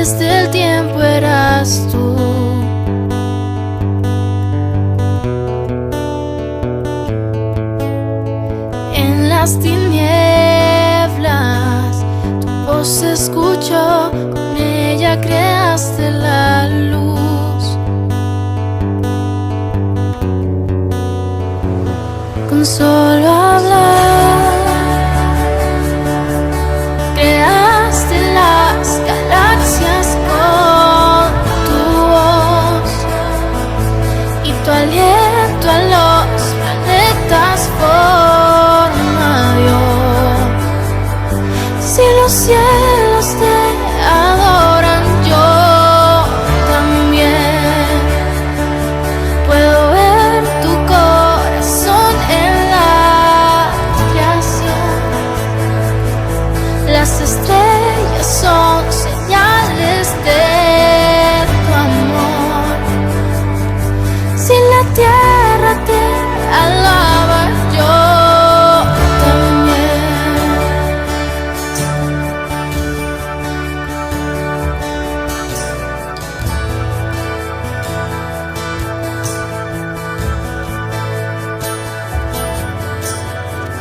través del tiempo eras tú. En las tinieblas tu voz se escuchó, con ella creaste la luz. Con solo hablar creaste las galaxias con tu voz, y tu aliento a los planetas forma dio. Si los cielos te adoran, yo también puedo ver tu corazón en la creación. Las estrellas son señales de tu amor. Si la tierra te alaba, yo también.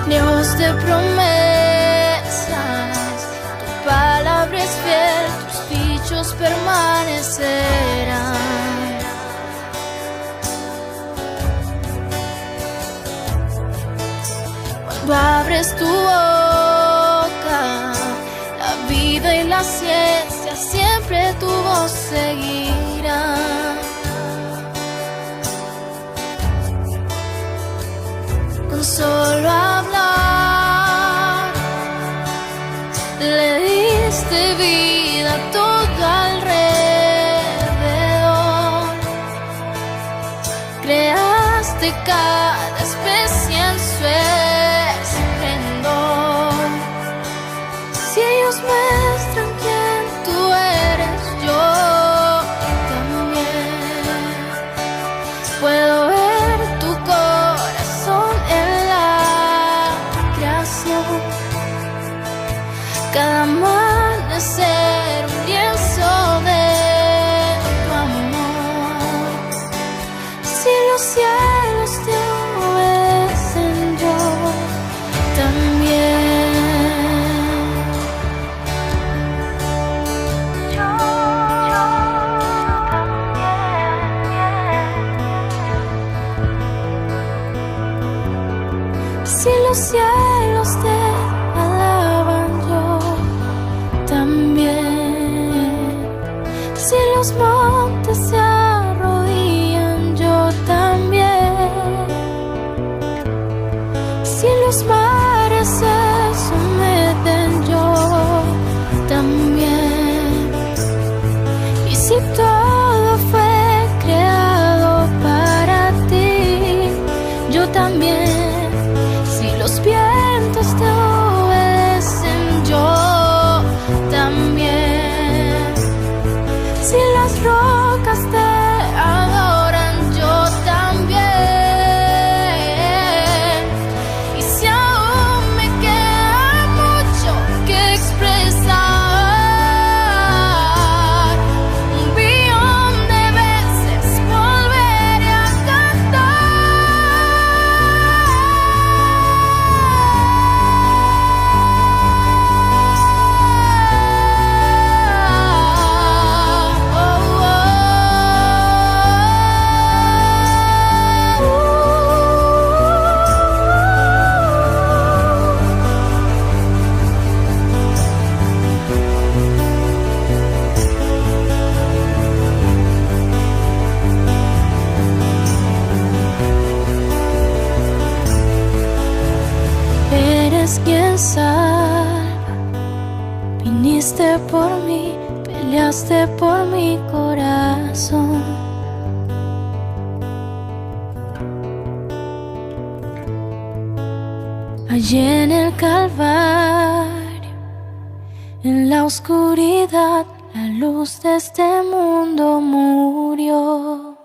Dios de promesas, tu palabra es fiel, tus dichos permanecerán. Cuando abres tu boca, la vida y la ciencia siempre tu voz seguirán. Con solo hablar le diste vida a todo alrededor. Creaste cada especie en su esplendor. Si ellos muestran quién tú eres, yo también puedo ver tu corazón en la creación. Cada amanecer un lienzo de tu amor. Si los cielos te obedecen, yo también. Yo también. Si los cielos te alaban, yo también. Si los montes se arrodillan, yo también. Si los mares se someten, yo también. Y si todo fue creado para ti, yo también. Si los vientos te obedecen, yo también. Si las rocas te adoran, yo también. Y si aún me queda mucho que expresar, un billón de veces volveré a eres quien salva. Viniste por mí, peleaste por mi corazón. Allí en el Calvario, en la oscuridad, la luz de este mundo murió.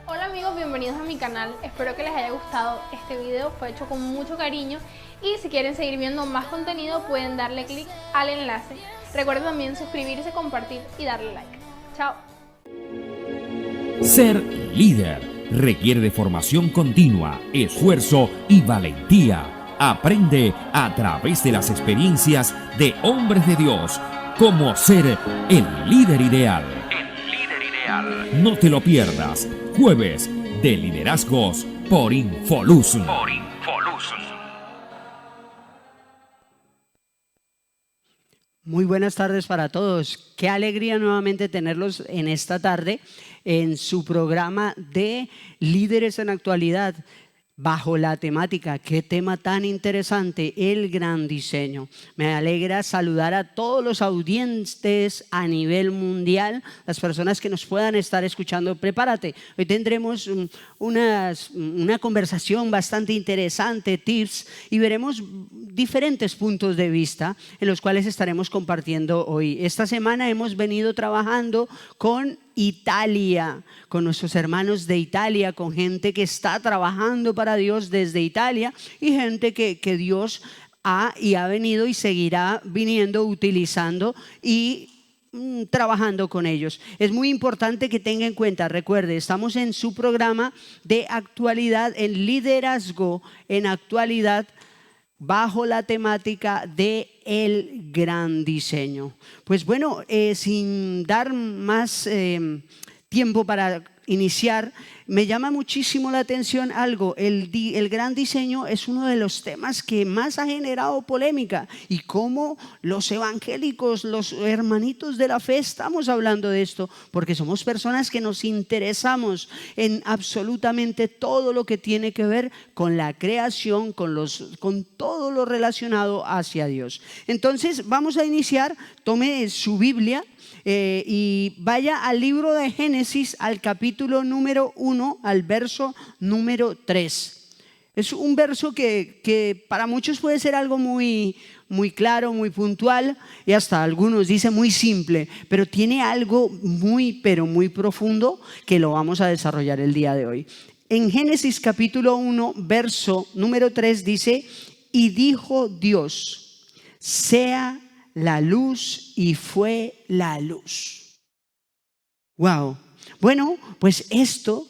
Hola amigos, bienvenidos a mi canal. canal. Espero que les haya gustado este video, fue hecho con mucho cariño y si quieren seguir viendo más contenido pueden darle clic al enlace. Recuerden también suscribirse, compartir y darle like. Chao. Ser líder requiere de formación continua, esfuerzo y valentía. Aprende a través de las experiencias de hombres de Dios cómo ser el líder ideal. No te lo pierdas. Jueves de Liderazgos por Infoluz. Muy buenas tardes para todos. Qué alegría nuevamente tenerlos en esta tarde en su programa de Líderes en Actualidad, bajo la temática, qué tema tan interesante, el gran diseño. Me alegra saludar a todos los audientes a nivel mundial, las personas que nos puedan estar escuchando. Prepárate, hoy tendremos una conversación bastante interesante, tips, y veremos diferentes puntos de vista en los cuales estaremos compartiendo hoy. Esta semana hemos venido trabajando con Italia, con nuestros hermanos de Italia, con gente que está trabajando para Dios desde Italia y gente que Dios ha venido y seguirá viniendo, utilizando y trabajando con ellos. Es muy importante que tenga en cuenta, recuerde, estamos en su programa de actualidad, en liderazgo, en actualidad, bajo la temática de el gran diseño. Pues bueno, sin dar más tiempo para iniciar, me llama muchísimo la atención algo. El gran diseño es uno de los temas que más ha generado polémica, y cómo los evangélicos, los hermanitos de la fe, estamos hablando de esto, porque somos personas que nos interesamos en absolutamente todo lo que tiene que ver con la creación, con todo lo relacionado hacia Dios. Entonces vamos a iniciar. Tome su Biblia y vaya al libro de Génesis, al capítulo número 1, al verso número 3. Es un verso que para muchos puede ser algo muy claro, muy puntual, y hasta algunos dicen muy simple, pero tiene algo pero muy profundo que lo vamos a desarrollar el día de hoy. En Génesis capítulo 1, verso número 3 dice: y dijo Dios, sea la luz, y fue la luz. Wow. Bueno, pues esto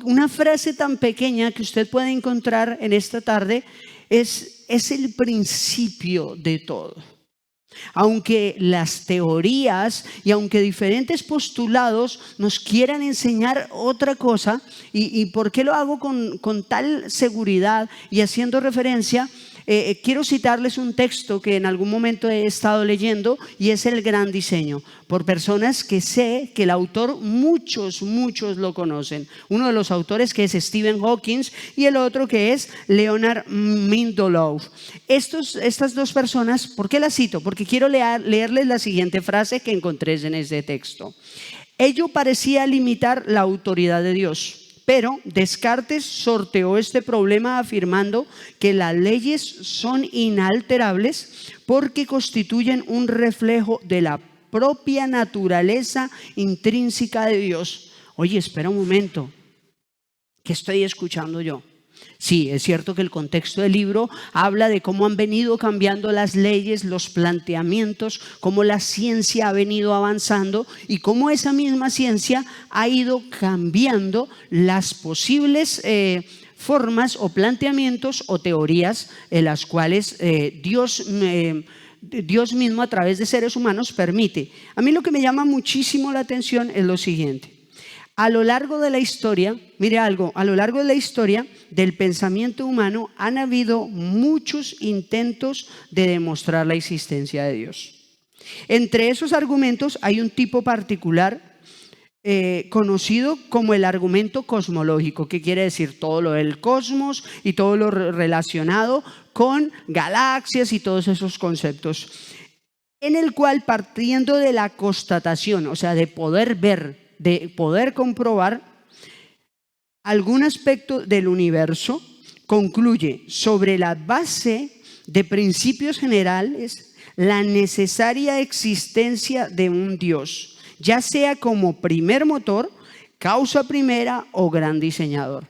una frase tan pequeña que usted puede encontrar en esta tarde es el principio de todo. Aunque las teorías y aunque diferentes postulados nos quieran enseñar otra cosa, y ¿por qué lo hago con tal seguridad y haciendo referencia? Quiero citarles un texto que en algún momento he estado leyendo, y es el gran diseño, por personas que sé que el autor muchos lo conocen. Uno de los autores, que es Stephen Hawking, y el otro que es Leonard Mindolov. Estas dos personas, ¿por qué las cito? Porque quiero leerles la siguiente frase que encontré en ese texto. Ello parecía limitar la autoridad de Dios, pero Descartes sorteó este problema afirmando que las leyes son inalterables porque constituyen un reflejo de la propia naturaleza intrínseca de Dios. Oye, espera un momento, ¿qué estoy escuchando yo? Sí, es cierto que el contexto del libro habla de cómo han venido cambiando las leyes, los planteamientos, cómo la ciencia ha venido avanzando y cómo esa misma ciencia ha ido cambiando las posibles formas o planteamientos o teorías en las cuales Dios mismo, a través de seres humanos, permite. A mí lo que me llama muchísimo la atención es lo siguiente. A lo largo de la historia, mire algo, a lo largo de la historia del pensamiento humano han habido muchos intentos de demostrar la existencia de Dios. Entre esos argumentos hay un tipo particular conocido como el argumento cosmológico, que quiere decir todo lo del cosmos y todo lo relacionado con galaxias y todos esos conceptos, en el cual, partiendo de la constatación, o sea, de poder ver, de poder comprobar algún aspecto del universo, concluye sobre la base de principios generales la necesaria existencia de un Dios, ya sea como primer motor, causa primera o gran diseñador.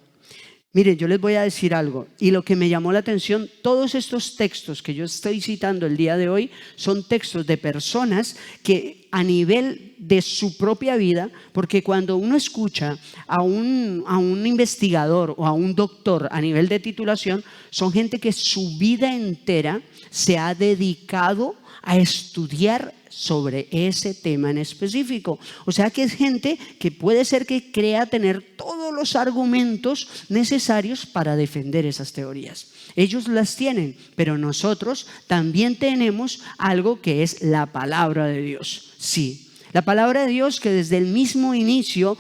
Miren, yo les voy a decir algo, y lo que me llamó la atención, todos estos textos que yo estoy citando el día de hoy son textos de personas que a nivel de su propia vida, porque cuando uno escucha a un investigador o a un doctor a nivel de titulación, son gente que su vida entera se ha dedicado a estudiar sobre ese tema en específico. O sea que es gente que puede ser que crea tener todos los argumentos necesarios para defender esas teorías. Ellos las tienen, pero nosotros también tenemos algo que es la palabra de Dios. Sí, la palabra de Dios, que desde el mismo inicio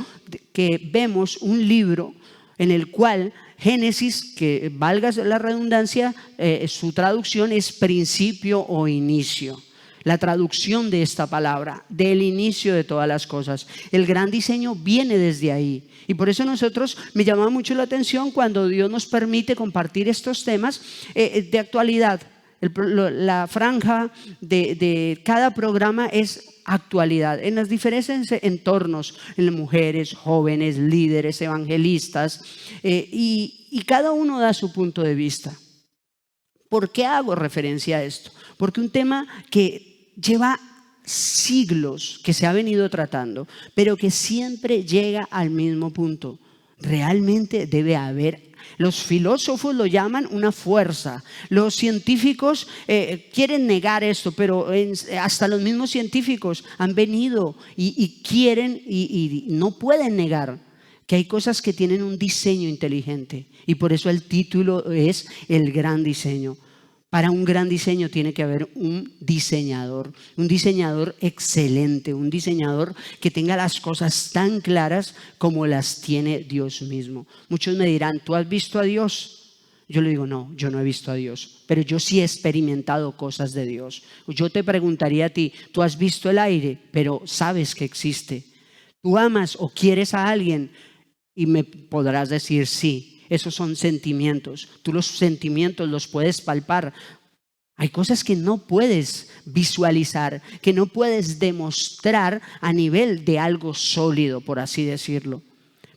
que vemos un libro en el cual Génesis, que valga la redundancia, su traducción es principio o inicio. La traducción de esta palabra, del inicio de todas las cosas. El gran diseño viene desde ahí. Y por eso me llama mucho la atención cuando Dios nos permite compartir estos temas de actualidad. La franja de cada programa es actualidad, en los diferentes entornos, en las mujeres, jóvenes, líderes, evangelistas, y cada uno da su punto de vista. ¿Por qué hago referencia a esto? Porque un tema que lleva siglos que se ha venido tratando, pero que siempre llega al mismo punto. Realmente debe haber. Los filósofos lo llaman una fuerza. Los científicos quieren negar esto, pero hasta los mismos científicos han venido y quieren y no pueden negar que hay cosas que tienen un diseño inteligente. Y por eso el título es El Gran Diseño. Para un gran diseño tiene que haber un diseñador excelente, un diseñador que tenga las cosas tan claras como las tiene Dios mismo. Muchos me dirán, ¿tú has visto a Dios? Yo le digo, no, yo no he visto a Dios, pero yo sí he experimentado cosas de Dios. Yo te preguntaría a ti, ¿tú has visto el aire? Pero sabes que existe. ¿Tú amas o quieres a alguien? Y me podrás decir sí. Esos son sentimientos. Tú los sentimientos los puedes palpar. Hay cosas que no puedes visualizar, que no puedes demostrar a nivel de algo sólido, por así decirlo.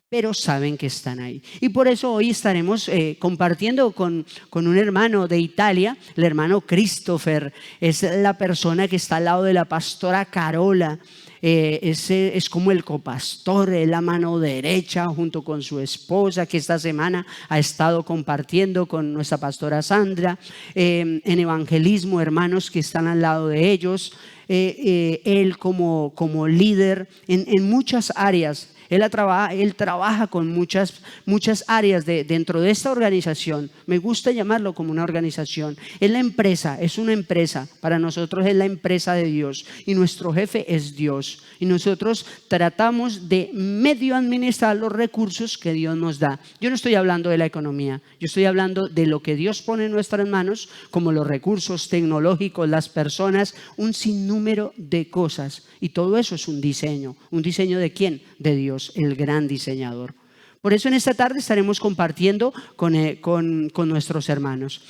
Pero saben que están ahí. Y por eso hoy estaremos compartiendo con un hermano de Italia, el hermano Christopher. Es la persona que está al lado de la pastora Carola. Es como el copastor, es la mano derecha junto con su esposa, que esta semana ha estado compartiendo con nuestra pastora Sandra en evangelismo, hermanos que están al lado de ellos. Él como líder en muchas áreas. Él trabaja con muchas áreas dentro de esta organización. Me gusta llamarlo como una organización. Es la empresa, es una empresa. Para nosotros es la empresa de Dios. Y nuestro jefe es Dios. Y nosotros tratamos de medio administrar los recursos que Dios nos da. Yo no estoy hablando de la economía. Yo estoy hablando de lo que Dios pone en nuestras manos, como los recursos tecnológicos, las personas, un sinnúmero de cosas. Y todo eso es un diseño. ¿Un diseño de quién? De Dios, el gran diseñador. Por eso en esta tarde estaremos compartiendo con nuestros hermanos.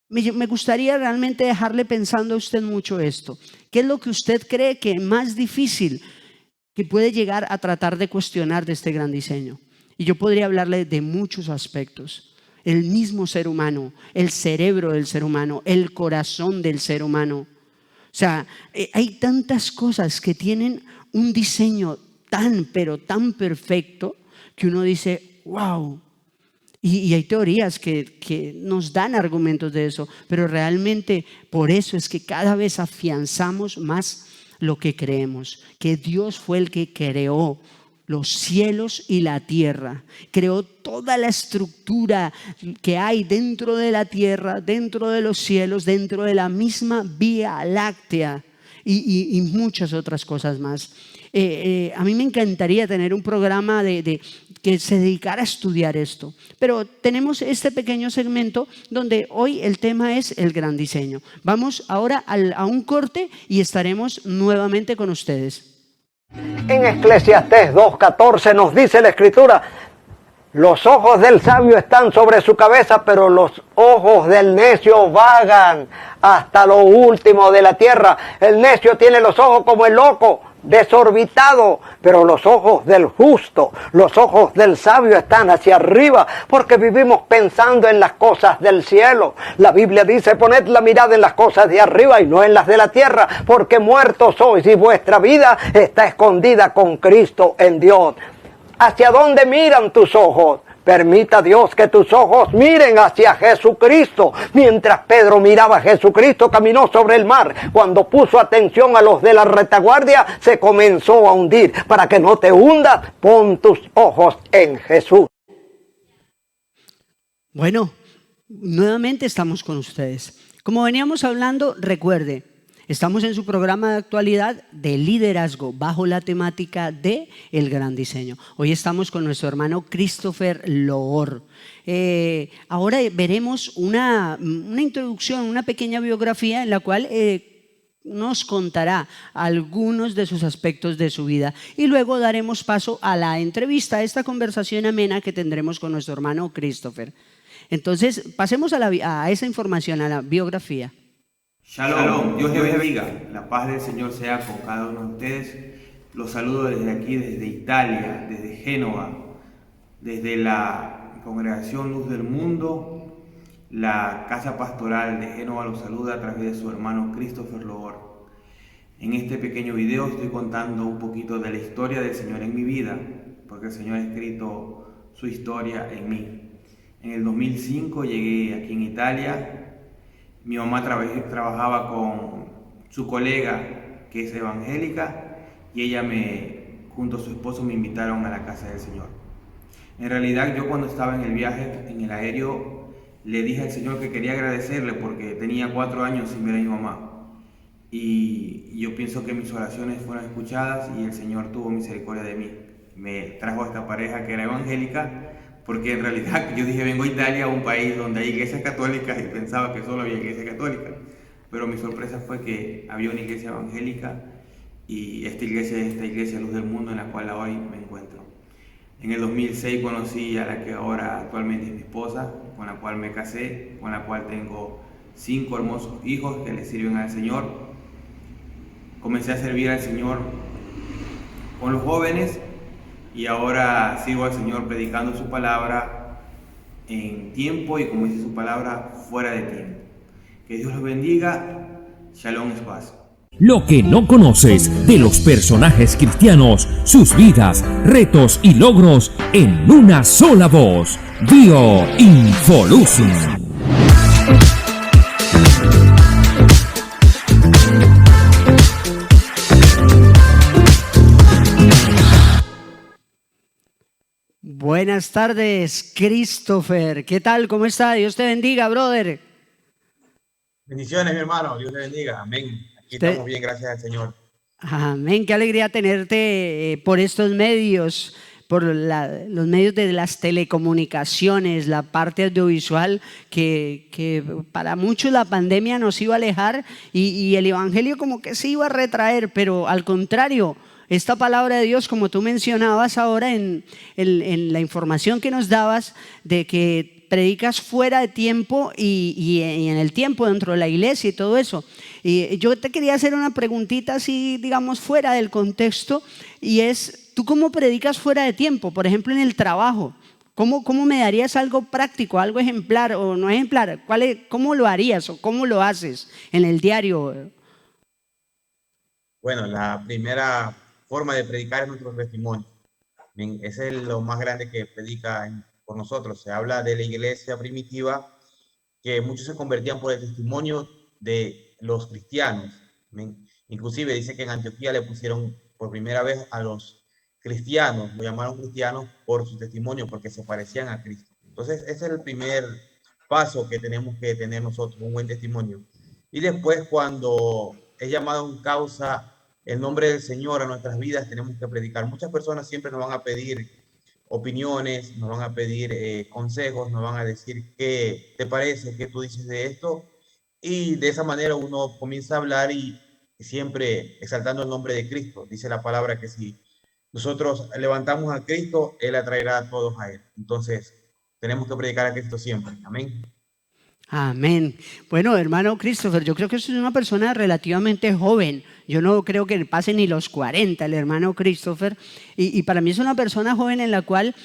Me gustaría realmente dejarle pensando a usted mucho esto. ¿Qué es lo que usted cree que es más difícil que puede llegar a tratar de cuestionar de este gran diseño? Y yo podría hablarle de muchos aspectos. El mismo ser humano, el cerebro del ser humano, el corazón del ser humano. O sea, hay tantas cosas que tienen un diseño pero tan perfecto que uno dice, wow. Y hay teorías que nos dan argumentos de eso, pero realmente por eso es que cada vez afianzamos más lo que creemos, que Dios fue el que creó los cielos y la tierra, creó toda la estructura que hay dentro de la tierra, dentro de los cielos, dentro de la misma Vía Láctea y muchas otras cosas más. A mí me encantaría tener un programa que se dedicara a estudiar esto, pero tenemos este pequeño segmento donde hoy el tema es el gran diseño. Vamos ahora a un corte y estaremos nuevamente con ustedes. En Eclesiastés 2:14 nos dice la Escritura: los ojos del sabio están sobre su cabeza, pero los ojos del necio vagan hasta lo último de la tierra. El necio tiene los ojos como el loco, desorbitado, pero los ojos del justo, los ojos del sabio están hacia arriba, porque vivimos pensando en las cosas del cielo. La Biblia dice, poned la mirada en las cosas de arriba y no en las de la tierra, porque muertos sois y vuestra vida está escondida con Cristo en Dios. ¿Hacia dónde miran tus ojos? Permita Dios que tus ojos miren hacia Jesucristo. Mientras Pedro miraba a Jesucristo, caminó sobre el mar. Cuando puso atención a los de la retaguardia, se comenzó a hundir. Para que no te hundas, pon tus ojos en Jesús. Bueno, nuevamente estamos con ustedes. Como veníamos hablando, recuerde, estamos en su programa de actualidad de liderazgo bajo la temática de el gran diseño. Hoy estamos con nuestro hermano Christopher Loor. Ahora veremos una introducción, una pequeña biografía en la cual nos contará algunos de sus aspectos de su vida y luego daremos paso a la entrevista, a esta conversación amena que tendremos con nuestro hermano Christopher. Entonces, pasemos a esa información, a la biografía. Shalom, Dios les bendiga, la paz del Señor sea con cada uno de ustedes. Los saludo desde aquí, desde Italia, desde Génova, desde la Congregación Luz del Mundo, la Casa Pastoral de Génova los saluda a través de su hermano Christopher Loor. En este pequeño video estoy contando un poquito de la historia del Señor en mi vida, porque el Señor ha escrito su historia en mí. En el 2005 llegué aquí en Italia. Mi mamá trabajaba con su colega que es evangélica y ella junto a su esposo me invitaron a la casa del Señor. En realidad yo cuando estaba en el viaje, en el aéreo, le dije al Señor que quería agradecerle porque tenía 4 años sin ver a mi mamá. Y yo pienso que mis oraciones fueron escuchadas y el Señor tuvo misericordia de mí. Me trajo a esta pareja que era evangélica, porque en realidad yo dije, vengo a Italia, un país donde hay iglesias católicas, y pensaba que solo había iglesia católica, pero mi sorpresa fue que había una iglesia evangélica y esta iglesia Luz del Mundo en la cual hoy me encuentro. En el 2006 conocí a la que ahora actualmente es mi esposa, con la cual me casé, con la cual tengo 5 hermosos hijos que le sirven al Señor. Comencé a servir al Señor con los jóvenes y ahora sigo al Señor predicando su palabra en tiempo y, como dice su palabra, fuera de tiempo. Que Dios los bendiga. Shalom es paz. Lo que no conoces de los personajes cristianos, sus vidas, retos y logros en una sola voz. Dio Infolusum. Buenas tardes, Christopher. ¿Qué tal? ¿Cómo está? Dios te bendiga, brother. Bendiciones, mi hermano. Dios te bendiga. Amén. Aquí estamos bien, gracias al Señor. Amén. Qué alegría tenerte por estos medios, por los medios de las telecomunicaciones, la parte audiovisual que para muchos la pandemia nos iba a alejar y el evangelio como que se iba a retraer, pero al contrario, esta palabra de Dios, como tú mencionabas ahora en la información que nos dabas, de que predicas fuera de tiempo y en el tiempo dentro de la iglesia y todo eso. Y yo te quería hacer una preguntita así, digamos, fuera del contexto, y es, ¿tú cómo predicas fuera de tiempo? Por ejemplo, en el trabajo. ¿Cómo me darías algo práctico, algo ejemplar o no ejemplar? ¿Cómo lo harías o cómo lo haces en el diario? Bueno, la primera forma de predicar es nuestro testimonio. Ese es lo más grande que predica por nosotros. Se habla de la iglesia primitiva, que muchos se convertían por el testimonio de los cristianos. Inclusive dice que en Antioquía le pusieron por primera vez a los cristianos, lo llamaron cristianos por su testimonio, porque se parecían a Cristo. Entonces ese es el primer paso que tenemos que tener nosotros, un buen testimonio. Y después, cuando es llamado en causa el nombre del Señor a nuestras vidas, tenemos que predicar. Muchas personas siempre nos van a pedir opiniones, nos van a pedir consejos, nos van a decir qué te parece, qué tú dices de esto, y de esa manera uno comienza a hablar y siempre exaltando el nombre de Cristo. Dice la palabra que si nosotros levantamos a Cristo, Él atraerá a todos a Él. Entonces tenemos que predicar a Cristo siempre. Amén. Amén. Bueno, hermano Christopher, yo creo que es una persona relativamente joven. Yo no creo que pase ni los 40, el hermano Christopher. Y para mí es una persona joven en la cual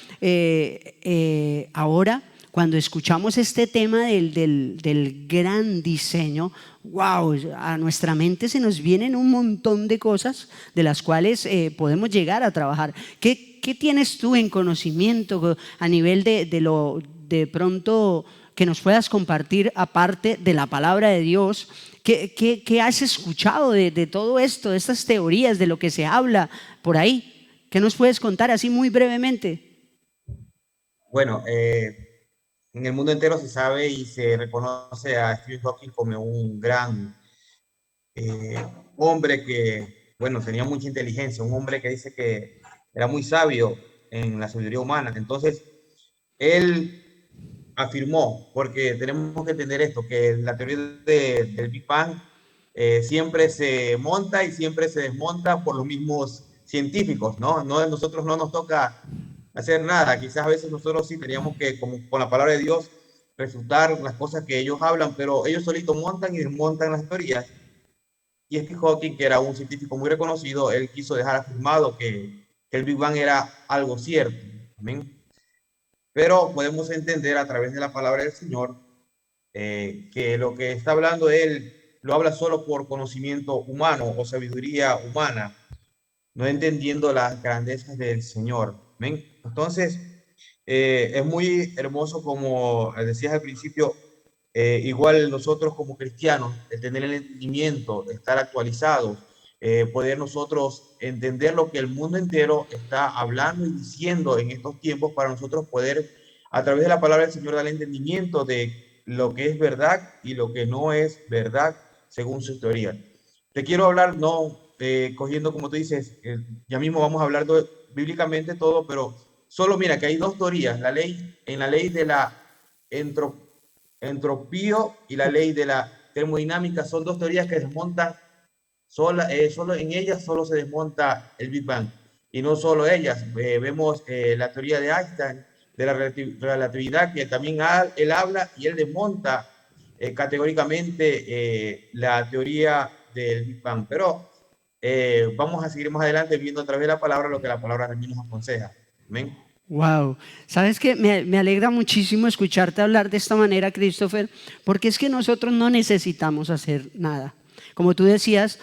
ahora, cuando escuchamos este tema del gran diseño, wow, a nuestra mente se nos vienen un montón de cosas de las cuales podemos llegar a trabajar. ¿Qué tienes tú en conocimiento a nivel de pronto que nos puedas compartir aparte de la palabra de Dios? ¿Qué has escuchado de todo esto, de estas teorías, de lo que se habla por ahí? ¿Qué nos puedes contar así muy brevemente? Bueno, en el mundo entero se sabe y se reconoce a Stephen Hawking como un gran hombre que, bueno, tenía mucha inteligencia, un hombre que dice que era muy sabio en la sabiduría humana. Entonces, él afirmó, porque tenemos que entender esto, que la teoría del Big Bang siempre se monta y siempre se desmonta por los mismos científicos, ¿no? Nosotros no nos toca hacer nada. Quizás a veces nosotros sí teníamos que, como con la palabra de Dios, refutar las cosas que ellos hablan, pero ellos solitos montan y desmontan las teorías. Y Stephen Hawking, que era un científico muy reconocido, él quiso dejar afirmado que el Big Bang era algo cierto. ¿Amén? Pero podemos entender a través de la palabra del Señor que lo que está hablando él lo habla solo por conocimiento humano o sabiduría humana, no entendiendo las grandezas del Señor. ¿Ven? Entonces, es muy hermoso, como decías al principio, igual nosotros como cristianos, tener el entendimiento, estar actualizados, poder nosotros entender lo que el mundo entero está hablando y diciendo en estos tiempos, para nosotros poder, a través de la palabra del Señor, dar el entendimiento de lo que es verdad y lo que no es verdad según su teoría. Te quiero hablar, no cogiendo, como tú dices, ya mismo vamos a hablar bíblicamente todo, pero solo mira que hay dos teorías, en la ley de la entropía y la ley de la termodinámica, son dos teorías que desmontan. Solo en ellas solo se desmonta el Big Bang, y no solo ellas. Vemos la teoría de Einstein de la relatividad, que también él habla y él desmonta categóricamente la teoría del Big Bang. Pero vamos a seguir más adelante viendo a través de la palabra lo que la palabra también nos aconseja. Amén. Wow, sabes que me alegra muchísimo escucharte hablar de esta manera, Christopher, porque es que nosotros no necesitamos hacer nada. Como tú decías,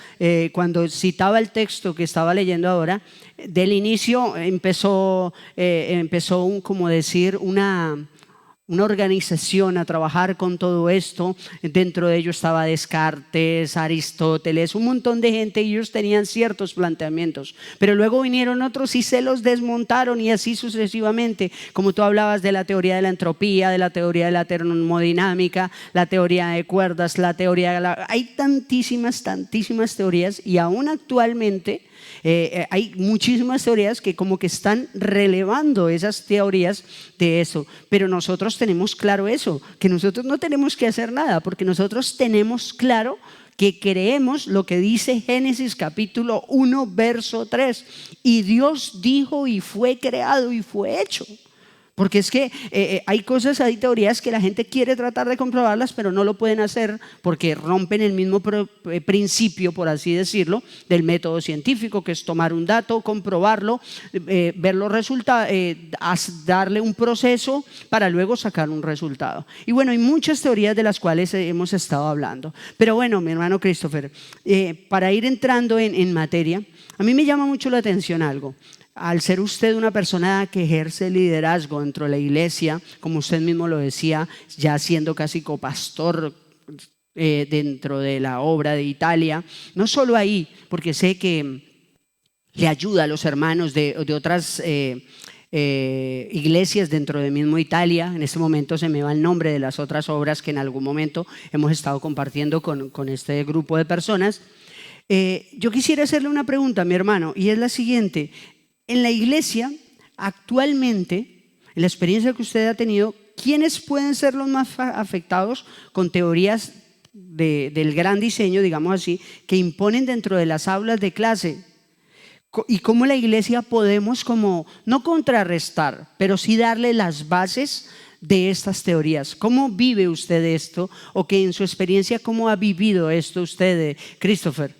cuando citaba el texto que estaba leyendo ahora, del inicio empezó como decir, una organización a trabajar con todo esto. Dentro de ello estaba Descartes, Aristóteles, un montón de gente, y ellos tenían ciertos planteamientos, pero luego vinieron otros y se los desmontaron, y así sucesivamente. Como tú hablabas de la teoría de la entropía, de la teoría de la termodinámica, la teoría de cuerdas, la teoría de hay tantísimas teorías, y aún actualmente hay muchísimas teorías que como que están relevando esas teorías de eso. Pero nosotros tenemos claro eso, que nosotros no tenemos que hacer nada, porque nosotros tenemos claro que creemos lo que dice Génesis capítulo 1 verso 3, y Dios dijo y fue creado y fue hecho. Porque es que hay teorías que la gente quiere tratar de comprobarlas, pero no lo pueden hacer porque rompen el mismo principio, por así decirlo, del método científico, que es tomar un dato, comprobarlo, ver los resultados, darle un proceso para luego sacar un resultado. Y bueno, hay muchas teorías de las cuales hemos estado hablando. Pero bueno, mi hermano Christopher, para ir entrando en materia, a mí me llama mucho la atención algo. Al ser usted una persona que ejerce liderazgo dentro de la iglesia, como usted mismo lo decía, ya siendo casi copastor dentro de la obra de Italia, no solo ahí, porque sé que le ayuda a los hermanos de otras iglesias dentro de mismo Italia. En este momento se me va el nombre de las otras obras que en algún momento hemos estado compartiendo con este grupo de personas. Yo quisiera hacerle una pregunta, mi hermano, y es la siguiente. En la iglesia, actualmente, en la experiencia que usted ha tenido, ¿quiénes pueden ser los más afectados con teorías del gran diseño, digamos así, que imponen dentro de las aulas de clase? Y cómo la iglesia podemos, como no contrarrestar, pero sí darle las bases de estas teorías? ¿Cómo vive usted esto? O que en su experiencia, ¿cómo ha vivido esto usted, Christopher?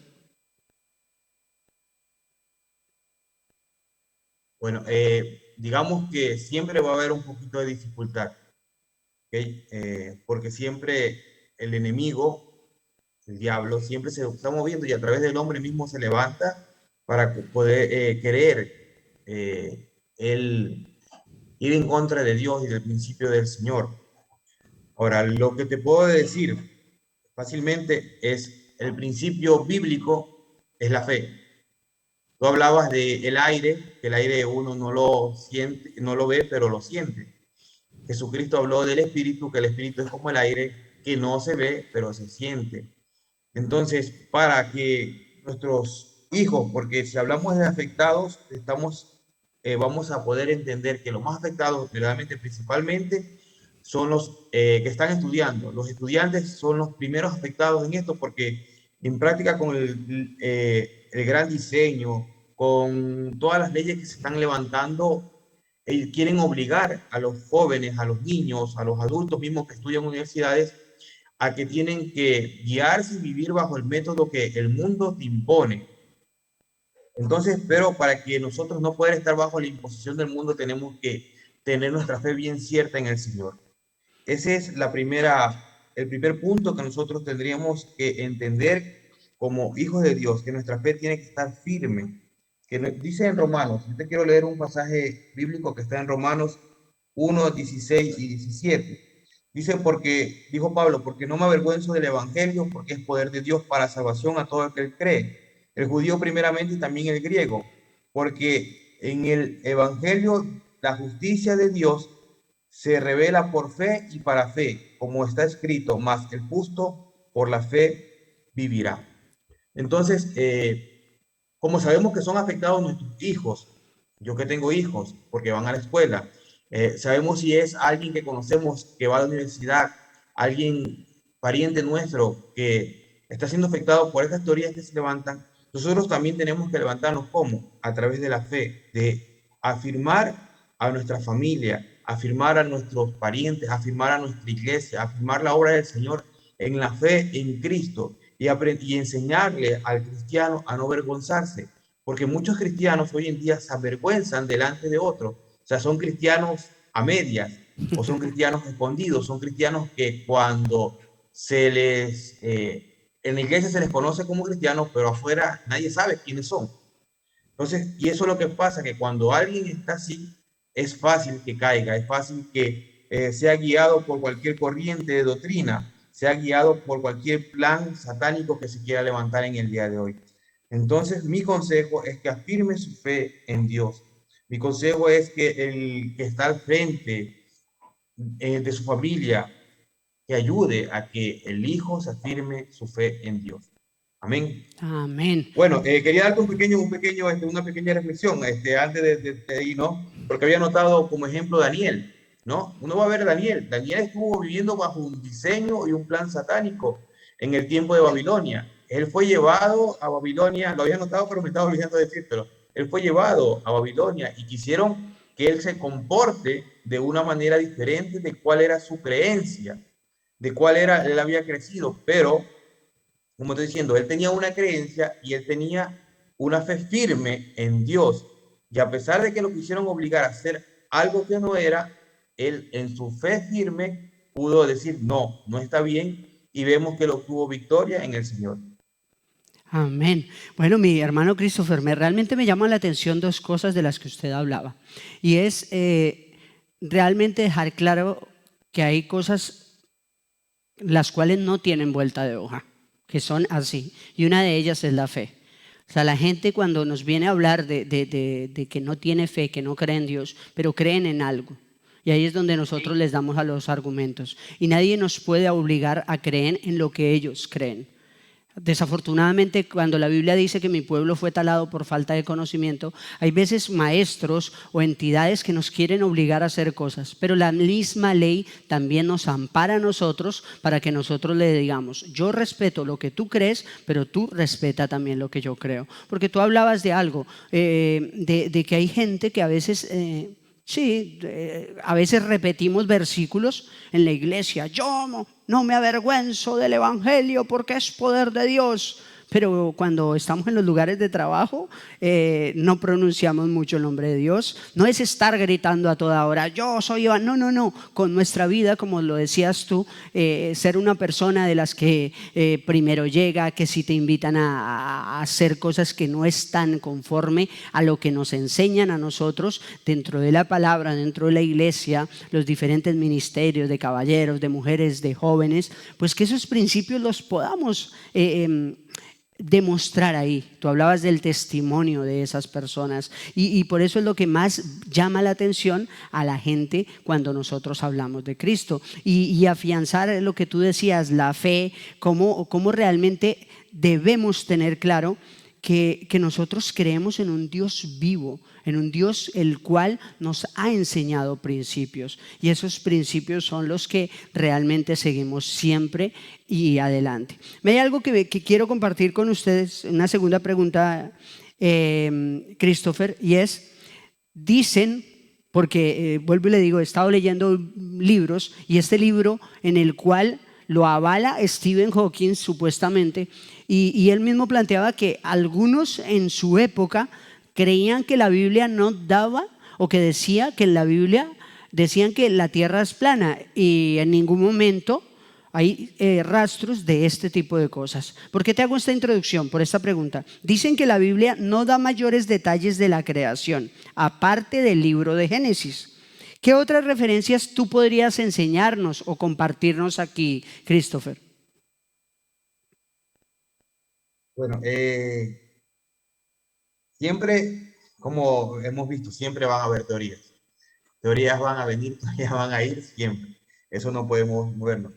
Bueno, digamos que siempre va a haber un poquito de dificultad, ¿ok? Porque siempre el enemigo, el diablo, siempre se está moviendo y a través del hombre mismo se levanta para poder querer él ir en contra de Dios y del principio del Señor. Ahora, lo que te puedo decir fácilmente es el principio bíblico, es la fe. Tú hablabas del aire, que el aire uno no lo siente, no lo ve, pero lo siente. Jesucristo habló del espíritu, que el espíritu es como el aire, que no se ve, pero se siente. Entonces, para que nuestros hijos, porque si hablamos de afectados, vamos a poder entender que los más afectados, verdaderamente, principalmente, son los que están estudiando. Los estudiantes son los primeros afectados en esto porque en práctica con el gran diseño, con todas las leyes que se están levantando, quieren obligar a los jóvenes, a los niños, a los adultos mismos que estudian en universidades, a que tienen que guiarse y vivir bajo el método que el mundo te impone. Entonces, pero para que nosotros no poder estar bajo la imposición del mundo, tenemos que tener nuestra fe bien cierta en el Señor. Ese es el primer punto que nosotros tendríamos que entender como hijos de Dios, que nuestra fe tiene que estar firme. Que dice en Romanos, yo te quiero leer un pasaje bíblico que está en Romanos 1, 16 y 17. Dice, dijo Pablo, porque no me avergüenzo del evangelio, porque es poder de Dios para salvación a todo el que cree, el judío primeramente y también el griego, porque en el evangelio la justicia de Dios se revela por fe y para fe, como está escrito, mas el justo por la fe vivirá. Entonces, como sabemos que son afectados nuestros hijos, yo que tengo hijos, porque van a la escuela, sabemos si es alguien que conocemos que va a la universidad, alguien pariente nuestro que está siendo afectado por estas teorías que se levantan, nosotros también tenemos que levantarnos como a través de la fe, de afirmar a nuestra familia, afirmar a nuestros parientes, afirmar a nuestra iglesia, afirmar la obra del Señor en la fe en Cristo y enseñarle al cristiano a no avergonzarse, porque muchos cristianos hoy en día se avergüenzan delante de otros, o sea, son cristianos a medias o son cristianos escondidos, son cristianos que cuando en la iglesia se les conoce como cristianos, pero afuera nadie sabe quiénes son. Entonces, y eso es lo que pasa, que cuando alguien está así, es fácil que caiga, es fácil que sea guiado por cualquier corriente de doctrina, sea guiado por cualquier plan satánico que se quiera levantar en el día de hoy. Entonces, mi consejo es que afirme su fe en Dios. Mi consejo es que el que está al frente de su familia, que ayude a que el hijo se afirme su fe en Dios. Amén. Amén. Bueno, quería darte una pequeña reflexión antes de ir, ¿no? Porque había notado como ejemplo Daniel, ¿no? Uno va a ver a Daniel. Daniel estuvo viviendo bajo un diseño y un plan satánico en el tiempo de Babilonia. Él fue llevado a Babilonia, lo había notado, pero me estaba olvidando de decírtelo. Él fue llevado a Babilonia y quisieron que él se comporte de una manera diferente de cuál era su creencia, de cuál era, él había crecido, pero como estoy diciendo, él tenía una creencia y él tenía una fe firme en Dios. Y a pesar de que lo quisieron obligar a hacer algo que no era, él en su fe firme pudo decir, no, no está bien. Y vemos que lo obtuvo victoria en el Señor. Amén. Bueno, mi hermano Christopher, realmente me llaman la atención dos cosas de las que usted hablaba. Y es realmente dejar claro que hay cosas las cuales no tienen vuelta de hoja, que son así, y una de ellas es la fe. O sea, la gente cuando nos viene a hablar de que no tiene fe, que no cree en Dios, pero creen en algo, y ahí es donde nosotros les damos a los argumentos, y nadie nos puede obligar a creer en lo que ellos creen. Desafortunadamente, cuando la Biblia dice que mi pueblo fue talado por falta de conocimiento, hay veces maestros o entidades que nos quieren obligar a hacer cosas, pero la misma ley también nos ampara a nosotros para que nosotros le digamos, yo respeto lo que tú crees, pero tú respeta también lo que yo creo. Porque tú hablabas de algo, de que hay gente que a veces Sí, a veces repetimos versículos en la iglesia. Yo no me avergüenzo del evangelio porque es poder de Dios. Pero cuando estamos en los lugares de trabajo, no pronunciamos mucho el nombre de Dios. No es estar gritando a toda hora, yo soy Iván. No, no, no. Con nuestra vida, como lo decías tú, ser una persona de las que primero llega, que si te invitan a hacer cosas que no están conforme a lo que nos enseñan a nosotros dentro de la palabra, dentro de la iglesia, los diferentes ministerios de caballeros, de mujeres, de jóvenes, pues que esos principios los podamos demostrar ahí. Tú hablabas del testimonio de esas personas y por eso es lo que más llama la atención a la gente cuando nosotros hablamos de Cristo y afianzar lo que tú decías, la fe, cómo realmente debemos tener claro que nosotros creemos en un Dios vivo, en un Dios el cual nos ha enseñado principios y esos principios son los que realmente seguimos siempre y adelante. Hay algo que quiero compartir con ustedes, una segunda pregunta, Christopher, y es, dicen, porque vuelvo y le digo, he estado leyendo libros y este libro en el cual lo avala Stephen Hawking supuestamente y él mismo planteaba que algunos en su época creían que la Biblia no daba o que decía que en la Biblia decían que la tierra es plana y en ningún momento hay rastros de este tipo de cosas. ¿Por qué te hago esta introducción? Por esta pregunta. Dicen que la Biblia no da mayores detalles de la creación, aparte del libro de Génesis. ¿Qué otras referencias tú podrías enseñarnos o compartirnos aquí, Christopher? Bueno, siempre, como hemos visto, siempre van a haber teorías. Teorías van a venir, teorías van a ir siempre. Eso no podemos movernos.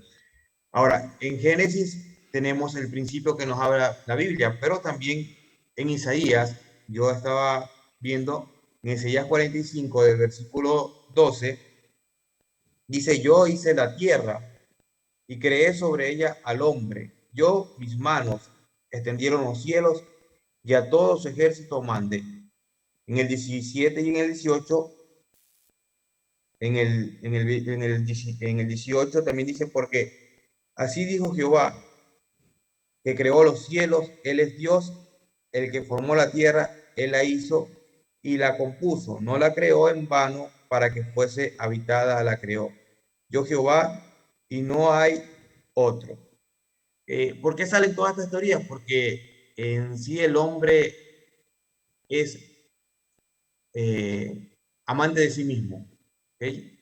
Ahora, en Génesis tenemos el principio que nos habla la Biblia, pero también en Isaías, yo estaba viendo en Isaías 45, del versículo 12, dice, yo hice la tierra y creé sobre ella al hombre. Yo, mis manos, extendieron los cielos y a todo su ejército mandé. En el 17 y en el 18, en el 18 también dice, porque así dijo Jehová, que creó los cielos, Él es Dios, el que formó la tierra, Él la hizo y la compuso. No la creó en vano para que fuese habitada, la creó. Yo Jehová y no hay otro. ¿Por qué salen todas estas teorías? Porque en sí el hombre es amante de sí mismo. ¿Okay?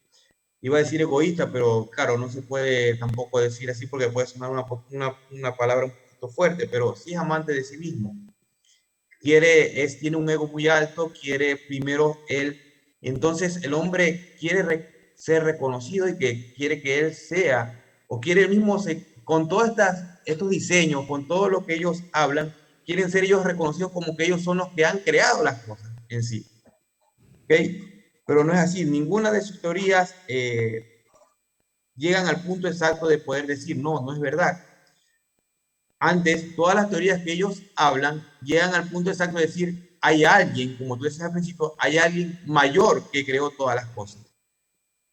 Iba a decir egoísta, pero claro, no se puede tampoco decir así porque puede sonar una palabra un poquito fuerte, pero sí es amante de sí mismo. Tiene un ego muy alto, quiere primero él. Entonces el hombre quiere ser reconocido y que quiere que él sea, o quiere él mismo, con todos estos diseños, con todo lo que ellos hablan, quieren ser ellos reconocidos como que ellos son los que han creado las cosas en sí. ¿Okay? Pero no es así. Ninguna de sus teorías llegan al punto exacto de poder decir, no es verdad. Antes, todas las teorías que ellos hablan llegan al punto exacto de decir, hay alguien, como tú decías al principio, hay alguien mayor que creó todas las cosas.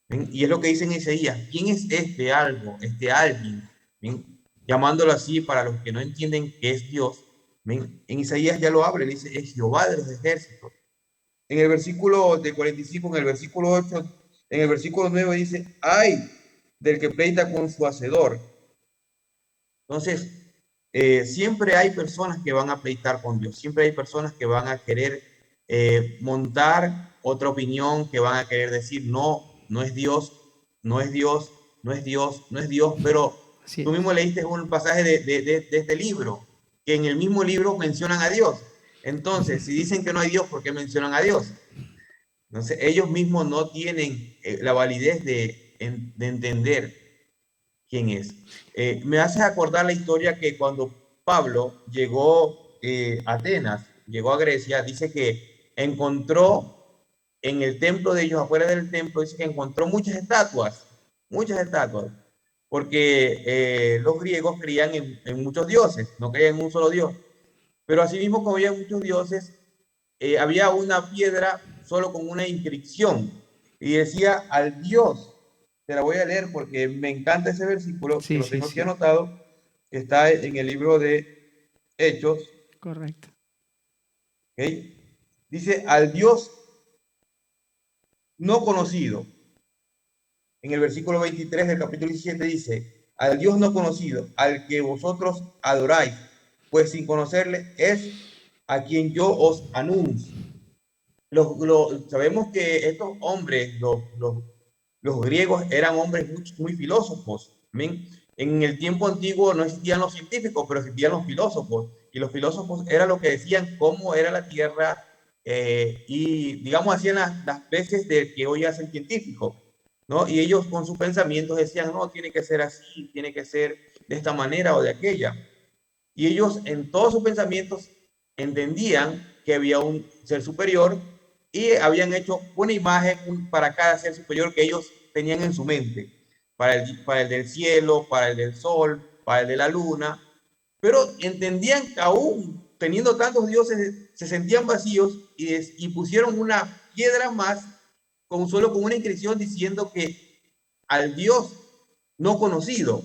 ¿Ven? Y es lo que dice en Isaías. ¿Quién es este alguien? ¿Ven? Llamándolo así para los que no entienden que es Dios. ¿Ven? En Isaías ya lo habla, dice, es Jehová de los ejércitos. En el versículo de 45, en el versículo 8, en el versículo 9 dice, ay del que pleita con su hacedor. Entonces, siempre hay personas que van a pleitar con Dios, siempre hay personas que van a querer montar otra opinión, que van a querer decir, no es Dios, no es Dios, no es Dios, no es Dios, pero sí. Tú mismo leíste un pasaje de este libro, que en el mismo libro mencionan a Dios. Entonces, si dicen que no hay Dios, ¿por qué mencionan a Dios? Entonces, ellos mismos no tienen la validez de entender quién es. Me hace acordar la historia que cuando Pablo llegó a Atenas, llegó a Grecia, dice que encontró en el templo de ellos, afuera del templo, dice que encontró muchas estatuas, porque los griegos creían en muchos dioses, no creían en un solo Dios. Pero asimismo, como había muchos dioses, había una piedra solo con una inscripción y decía al Dios. Te la voy a leer porque me encanta ese versículo, que Sí, lo sí, tengo aquí sí. anotado, que está en el libro de Hechos, Correcto. ¿ok? Dice, al Dios no conocido. En el versículo 23 del capítulo 17 dice, al Dios no conocido, al que vosotros adoráis, pues sin conocerle es a quien yo os anuncio. Sabemos que estos hombres, los griegos, eran hombres muy filósofos. ¿Amén? En el tiempo antiguo no existían los científicos, pero existían los filósofos. Y los filósofos eran los que decían cómo era la Tierra y, digamos, hacían las veces de que hoy hacen científicos, ¿no? Y ellos con sus pensamientos decían, no, tiene que ser así, tiene que ser de esta manera o de aquella. Y ellos en todos sus pensamientos entendían que había un ser superior y habían hecho una imagen para cada ser superior que ellos tenían en su mente, para el del cielo, para el del sol, para el de la luna, pero entendían que aún teniendo tantos dioses se sentían vacíos y pusieron una piedra más solo con una inscripción diciendo que al Dios no conocido,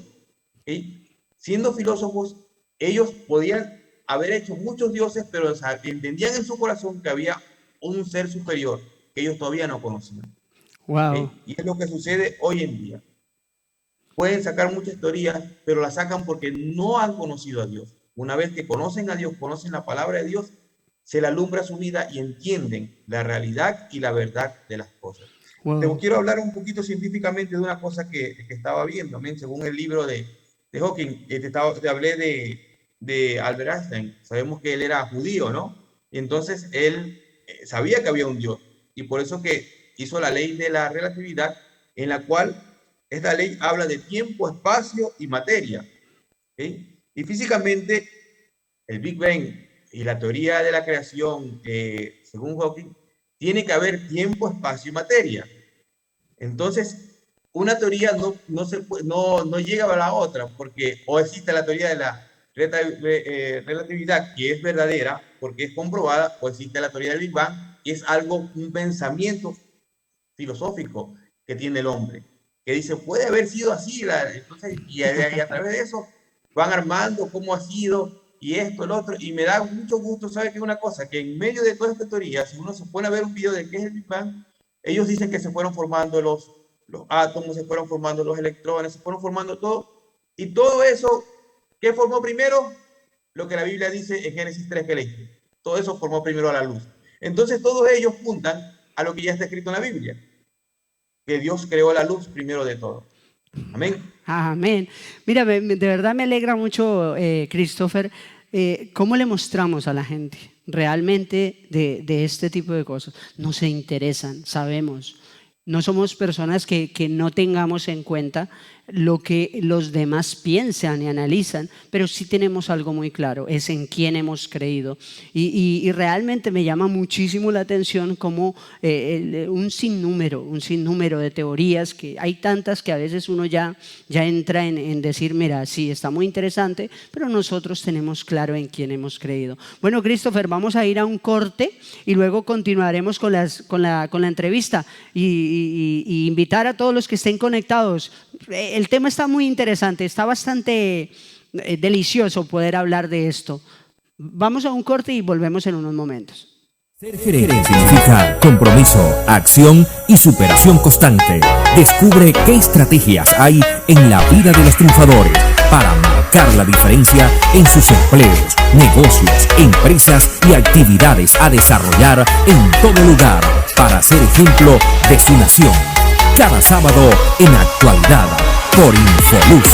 ¿sí? Siendo filósofos, ellos podían haber hecho muchos dioses, pero entendían en su corazón que había un ser superior que ellos todavía no conocían. Wow. ¿Sí? Y es lo que sucede hoy en día. Pueden sacar muchas teorías, pero las sacan porque no han conocido a Dios. Una vez que conocen a Dios, conocen la palabra de Dios, se le alumbra su vida y entienden la realidad y la verdad de las cosas. Te Wow. quiero hablar un poquito científicamente de una cosa que estaba viendo, ¿men? Según el libro de Hawking, te hablé de Albert Einstein. Sabemos que él era judío, ¿no? Y entonces él sabía que había un Dios y por eso que hizo la ley de la relatividad, en la cual esta ley habla de tiempo, espacio y materia. ¿Sí? Y físicamente, el Big Bang y la teoría de la creación, según Hawking, tiene que haber tiempo, espacio y materia. Entonces, una teoría no llega a la otra, porque o existe la teoría de la relatividad, que es verdadera, porque es comprobada, o existe la teoría del Big Bang, que es algo, un pensamiento filosófico que tiene el hombre, que dice, puede haber sido así, entonces, y a través de eso van armando cómo ha sido, y esto, el otro, y me da mucho gusto, ¿sabe qué? Una cosa, que en medio de toda esta teoría, si uno se pone a ver un video de qué es el Big Bang, ellos dicen que se fueron formando los átomos, se fueron formando los electrones, se fueron formando todo, y todo eso, ¿qué formó primero? Lo que la Biblia dice en Génesis 3 que leí. Todo eso formó primero a la luz. Entonces todos ellos apuntan a lo que ya está escrito en la Biblia, que Dios creó la luz primero de todo. Amén. Amén. Mira, de verdad me alegra mucho, Christopher, cómo le mostramos a la gente realmente de este tipo de cosas. No se interesan, sabemos. No somos personas que no tengamos en cuenta lo que los demás piensan y analizan, pero sí tenemos algo muy claro, es en quién hemos creído. Y realmente me llama muchísimo la atención como un sinnúmero de teorías, que hay tantas que a veces uno ya entra en decir, mira, sí, está muy interesante, pero nosotros tenemos claro en quién hemos creído. Bueno, Christopher, vamos a ir a un corte y luego continuaremos con la entrevista y invitar a todos los que estén conectados. El tema está muy interesante, está bastante delicioso poder hablar de esto. Vamos a un corte y volvemos en unos momentos. Ser gerente significa compromiso, acción y superación constante. Descubre qué estrategias hay en la vida de los triunfadores para marcar la diferencia en sus empleos, negocios, empresas y actividades a desarrollar en todo lugar para ser ejemplo de su nación. Cada sábado en Actualidad por Infolux.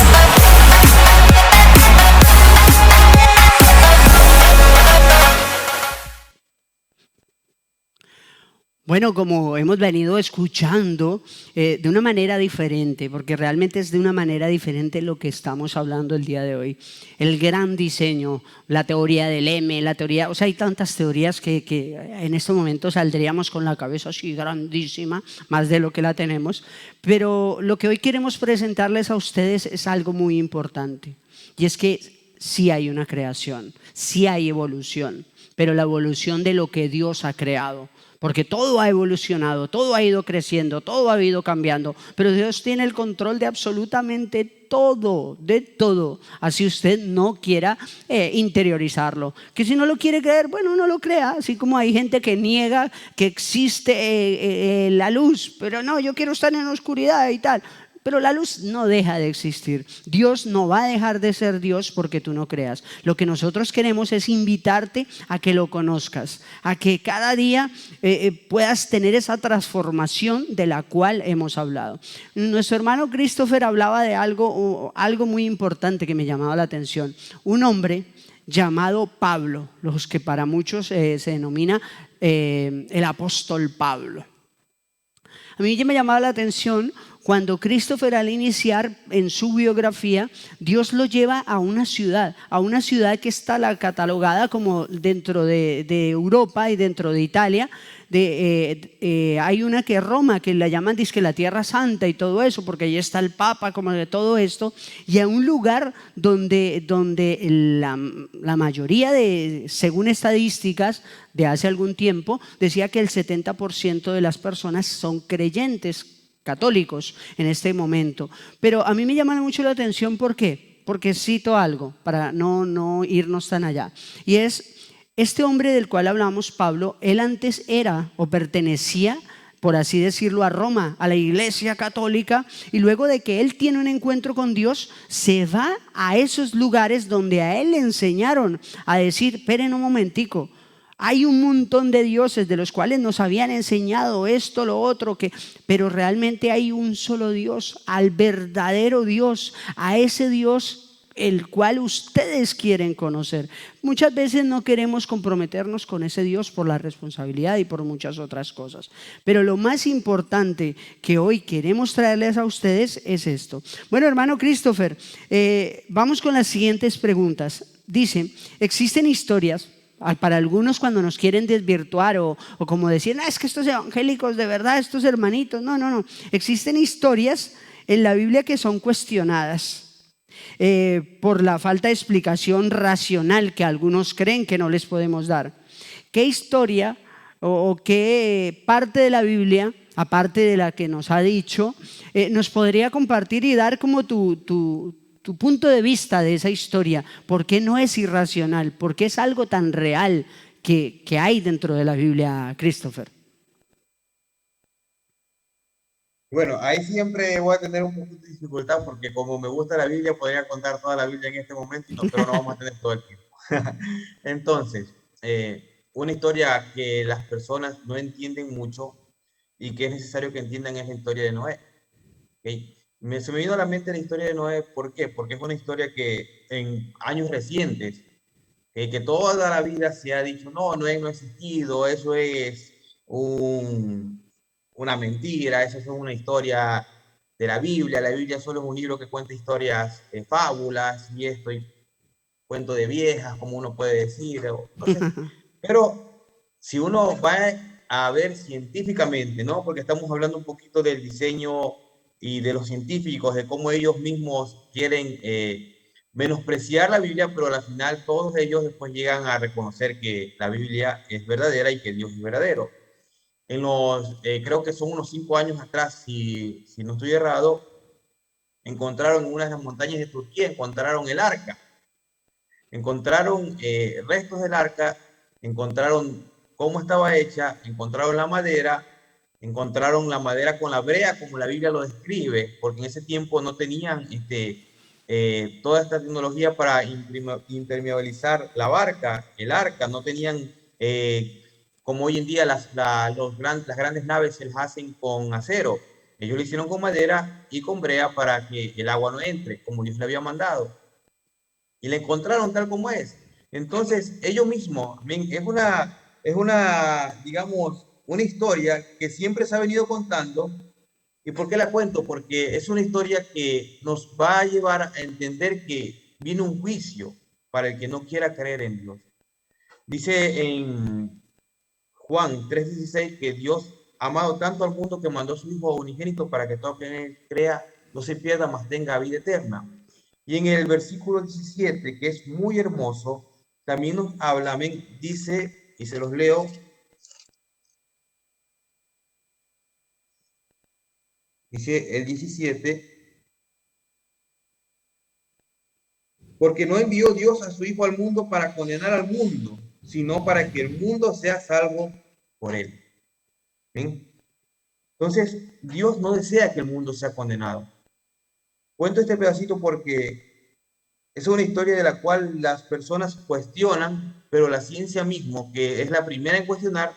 Bueno, como hemos venido escuchando de una manera diferente, porque realmente es de una manera diferente lo que estamos hablando el día de hoy. El gran diseño, la teoría del M, la teoría, o sea, hay tantas teorías que en este momento saldríamos con la cabeza así grandísima, más de lo que la tenemos. Pero lo que hoy queremos presentarles a ustedes es algo muy importante. Y es que sí hay una creación, sí hay evolución, pero la evolución de lo que Dios ha creado. porque todo ha evolucionado, todo ha ido creciendo, todo ha ido cambiando, pero Dios tiene el control de absolutamente todo, de todo, así usted no quiera interiorizarlo. Que si no lo quiere creer, bueno, no lo crea, así como hay gente que niega que existe la luz, pero no, yo quiero estar en la oscuridad y tal. Pero la luz no deja de existir. Dios no va a dejar de ser Dios porque tú no creas. Lo que nosotros queremos es invitarte a que lo conozcas, a que cada día puedas tener esa transformación de la cual hemos hablado. Nuestro hermano Christopher hablaba de algo muy importante que me llamaba la atención. Un hombre llamado Pablo, los que para muchos se denomina el apóstol Pablo. A mí me llamaba la atención cuando Christopher, al iniciar en su biografía, Dios lo lleva a una ciudad que está catalogada como dentro de Europa y dentro de Italia. Hay una que es Roma, que la llaman dizque la Tierra Santa y todo eso, porque ahí está el Papa, como de todo esto, y a un lugar donde la mayoría según estadísticas de hace algún tiempo, decía que el 70% de las personas son creyentes católicos en este momento. Pero a mí me llama mucho la atención, ¿por qué? Porque cito algo para no irnos tan allá, y es este hombre del cual hablamos, Pablo. Él antes era o pertenecía, por así decirlo, a Roma, a la iglesia católica, y luego de que él tiene un encuentro con Dios, se va a esos lugares donde a él le enseñaron a decir: esperen un momentico, hay un montón de dioses de los cuales nos habían enseñado esto, lo otro, pero realmente hay un solo Dios, al verdadero Dios, a ese Dios el cual ustedes quieren conocer. Muchas veces no queremos comprometernos con ese Dios por la responsabilidad y por muchas otras cosas. Pero lo más importante que hoy queremos traerles a ustedes es esto. Bueno, hermano Christopher, vamos con las siguientes preguntas. Dice, existen historias. Para algunos, cuando nos quieren desvirtuar o como decir, es que estos evangélicos de verdad, estos hermanitos, no. Existen historias en la Biblia que son cuestionadas por la falta de explicación racional que algunos creen que no les podemos dar. ¿Qué historia o qué parte de la Biblia, aparte de la que nos ha dicho, nos podría compartir y dar como tu punto de vista de esa historia? ¿Por qué no es irracional? ¿Por qué es algo tan real que hay dentro de la Biblia, Christopher? Bueno, ahí siempre voy a tener un poquito de dificultad porque como me gusta la Biblia, podría contar toda la Biblia en este momento, pero no vamos a tener todo el tiempo. Entonces, una historia que las personas no entienden mucho y que es necesario que entiendan es la historia de Noé. ¿Okay? Se me vino a la mente la historia de Noé. ¿Por qué? Porque es una historia que en años recientes, que toda la vida se ha dicho, no, Noé no ha existido, eso es una mentira, eso es una historia de la Biblia solo es un libro que cuenta historias, fábulas y esto, y cuento de viejas, como uno puede decir. Entonces, pero si uno va a ver científicamente, ¿no? Porque estamos hablando un poquito del diseño y de los científicos, de cómo ellos mismos quieren menospreciar la Biblia, pero al final todos ellos después llegan a reconocer que la Biblia es verdadera y que Dios es verdadero. En creo que son unos 5 años atrás, si no estoy errado, encontraron en una de las montañas de Turquía, encontraron el arca. Encontraron restos del arca, encontraron cómo estaba hecha, encontraron la madera con la brea, como la Biblia lo describe, porque en ese tiempo no tenían toda esta tecnología para impermeabilizar el arca, no tenían, como hoy en día las grandes naves se las hacen con acero. Ellos lo hicieron con madera y con brea para que el agua no entre, como Dios le había mandado. Y la encontraron tal como es. Entonces, ellos mismos, digamos, una historia que siempre se ha venido contando. ¿Y por qué la cuento? Porque es una historia que nos va a llevar a entender que viene un juicio para el que no quiera creer en Dios. Dice en Juan 3:16 que Dios ha amado tanto al mundo que mandó a su Hijo unigénito para que todo quien crea no se pierda, mas tenga vida eterna. Y en el versículo 17, que es muy hermoso, también nos habla, dice, y se los leo, Dice el 17, porque no envió Dios a su Hijo al mundo para condenar al mundo, sino para que el mundo sea salvo por él. ¿Ven? Entonces, Dios no desea que el mundo sea condenado. Cuento este pedacito porque es una historia de la cual las personas cuestionan, pero la ciencia mismo, que es la primera en cuestionar,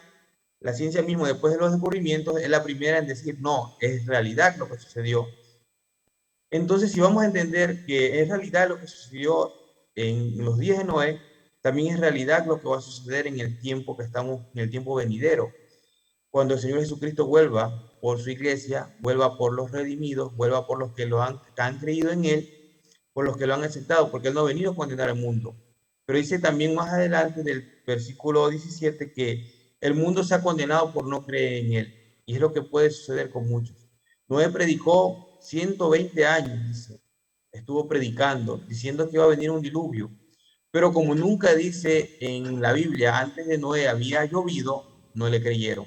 la ciencia mismo después de los descubrimientos, es la primera en decir, no, es realidad lo que sucedió. Entonces, si vamos a entender que es realidad lo que sucedió en los días de Noé, también es realidad lo que va a suceder en el tiempo que estamos, en el tiempo venidero. Cuando el Señor Jesucristo vuelva por su iglesia, vuelva por los redimidos, vuelva por los que han creído en Él, por los que lo han aceptado, porque Él no ha venido a condenar al mundo. Pero dice también más adelante del versículo 17 que el mundo se ha condenado por no creer en Él. Y es lo que puede suceder con muchos. Noé predicó 120 años, dice, estuvo predicando, diciendo que iba a venir un diluvio. Pero como nunca dice en la Biblia, antes de Noé había llovido, no le creyeron.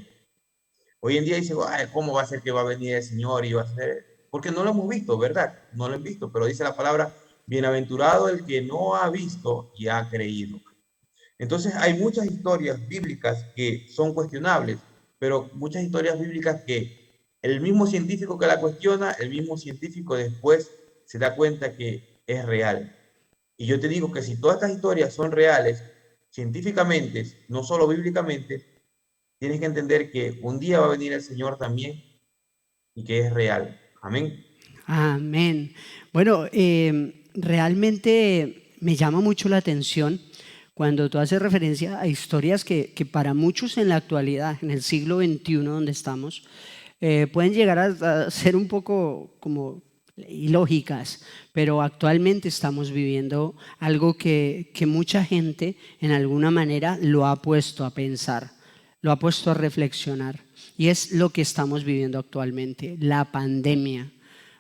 Hoy en día dice, ¿cómo va a ser que va a venir el Señor y va a ser? Porque no lo hemos visto, ¿verdad? No lo hemos visto, pero dice la palabra, bienaventurado el que no ha visto y ha creído. Entonces hay muchas historias bíblicas que son cuestionables, pero muchas historias bíblicas que el mismo científico que la cuestiona, el mismo científico después se da cuenta que es real. Y yo te digo que si todas estas historias son reales, científicamente, no solo bíblicamente, tienes que entender que un día va a venir el Señor también y que es real. Amén. Amén. Bueno, realmente me llama mucho la atención cuando tú haces referencia a historias que para muchos en la actualidad, en el siglo XXI donde estamos, pueden llegar a ser un poco como ilógicas, pero actualmente estamos viviendo algo que mucha gente en alguna manera lo ha puesto a pensar, lo ha puesto a reflexionar, y es lo que estamos viviendo actualmente, la pandemia.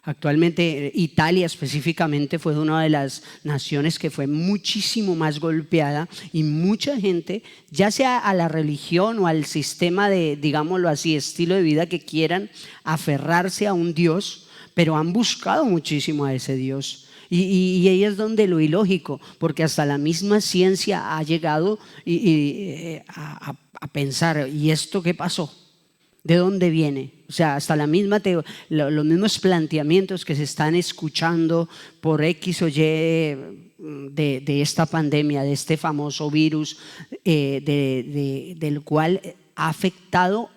Actualmente Italia específicamente fue una de las naciones que fue muchísimo más golpeada, y mucha gente, ya sea a la religión o al sistema de, digámoslo así, estilo de vida que quieran aferrarse a un Dios, pero han buscado muchísimo a ese Dios. Y ahí es donde lo ilógico, porque hasta la misma ciencia ha llegado a pensar, ¿y esto qué pasó? ¿De dónde viene? O sea, hasta la misma los mismos planteamientos que se están escuchando por X o Y de esta pandemia, de este famoso virus, del cual ha afectado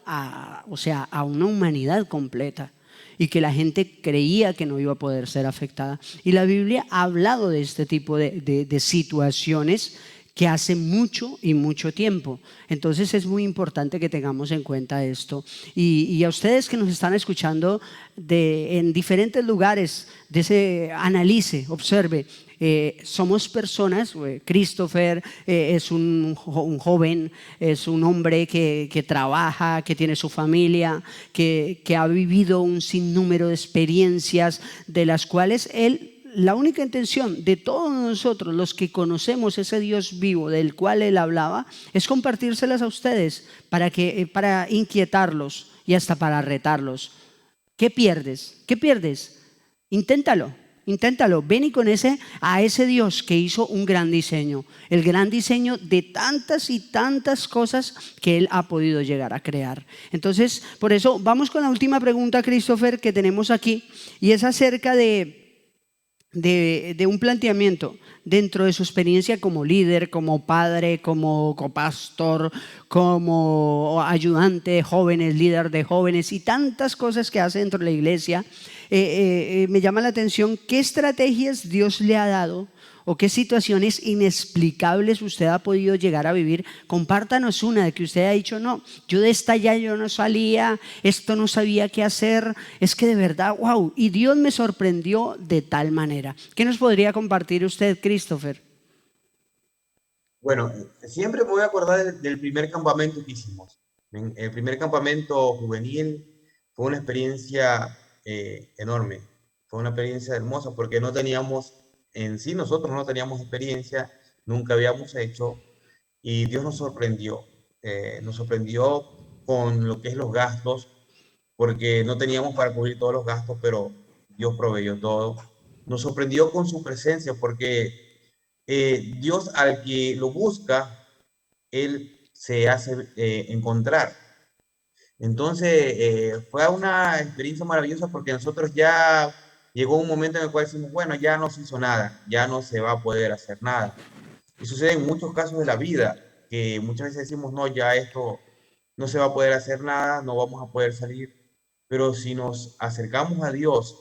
o sea, a una humanidad completa, y que la gente creía que no iba a poder ser afectada. Y la Biblia ha hablado de este tipo de situaciones que hace mucho y mucho tiempo. Entonces es muy importante que tengamos en cuenta esto. Y a ustedes que nos están escuchando en diferentes lugares, analice, observe. Somos personas, Christopher es un joven, es un hombre que trabaja, que tiene su familia, que ha vivido un sinnúmero de experiencias de las cuales la única intención de todos nosotros, los que conocemos ese Dios vivo del cual él hablaba, es compartírselas a ustedes para inquietarlos y hasta para retarlos. ¿Qué pierdes? ¿Qué pierdes? Inténtalo. Ven y con a ese Dios que hizo un gran diseño, el gran diseño de tantas y tantas cosas que Él ha podido llegar a crear. Entonces, por eso vamos con la última pregunta, Christopher, que tenemos aquí, y es acerca de un planteamiento dentro de su experiencia como líder, como padre, como copastor, como ayudante de jóvenes, líder de jóvenes y tantas cosas que hace dentro de la iglesia. Me llama la atención qué estrategias Dios le ha dado o qué situaciones inexplicables usted ha podido llegar a vivir. Compártanos una de que usted ha dicho, no, yo de esta ya yo no salía, esto no sabía qué hacer, es que de verdad, wow, y Dios me sorprendió de tal manera. ¿Qué nos podría compartir usted, Christopher? Bueno, siempre me voy a acordar del primer campamento que hicimos. El primer campamento juvenil fue una experiencia enorme, fue una experiencia hermosa porque no teníamos, en sí nosotros no teníamos experiencia, nunca habíamos hecho, y Dios nos sorprendió con lo que es los gastos. porque no teníamos para cubrir todos los gastos, pero Dios proveyó todo. Nos sorprendió con su presencia, porque Dios al que lo busca, Él se hace encontrar. Entonces, fue una experiencia maravillosa, porque nosotros ya llegó un momento en el cual decimos, bueno, ya no se hizo nada, ya no se va a poder hacer nada. Y sucede en muchos casos de la vida, que muchas veces decimos, no, ya esto no se va a poder hacer nada, no vamos a poder salir. Pero si nos acercamos a Dios,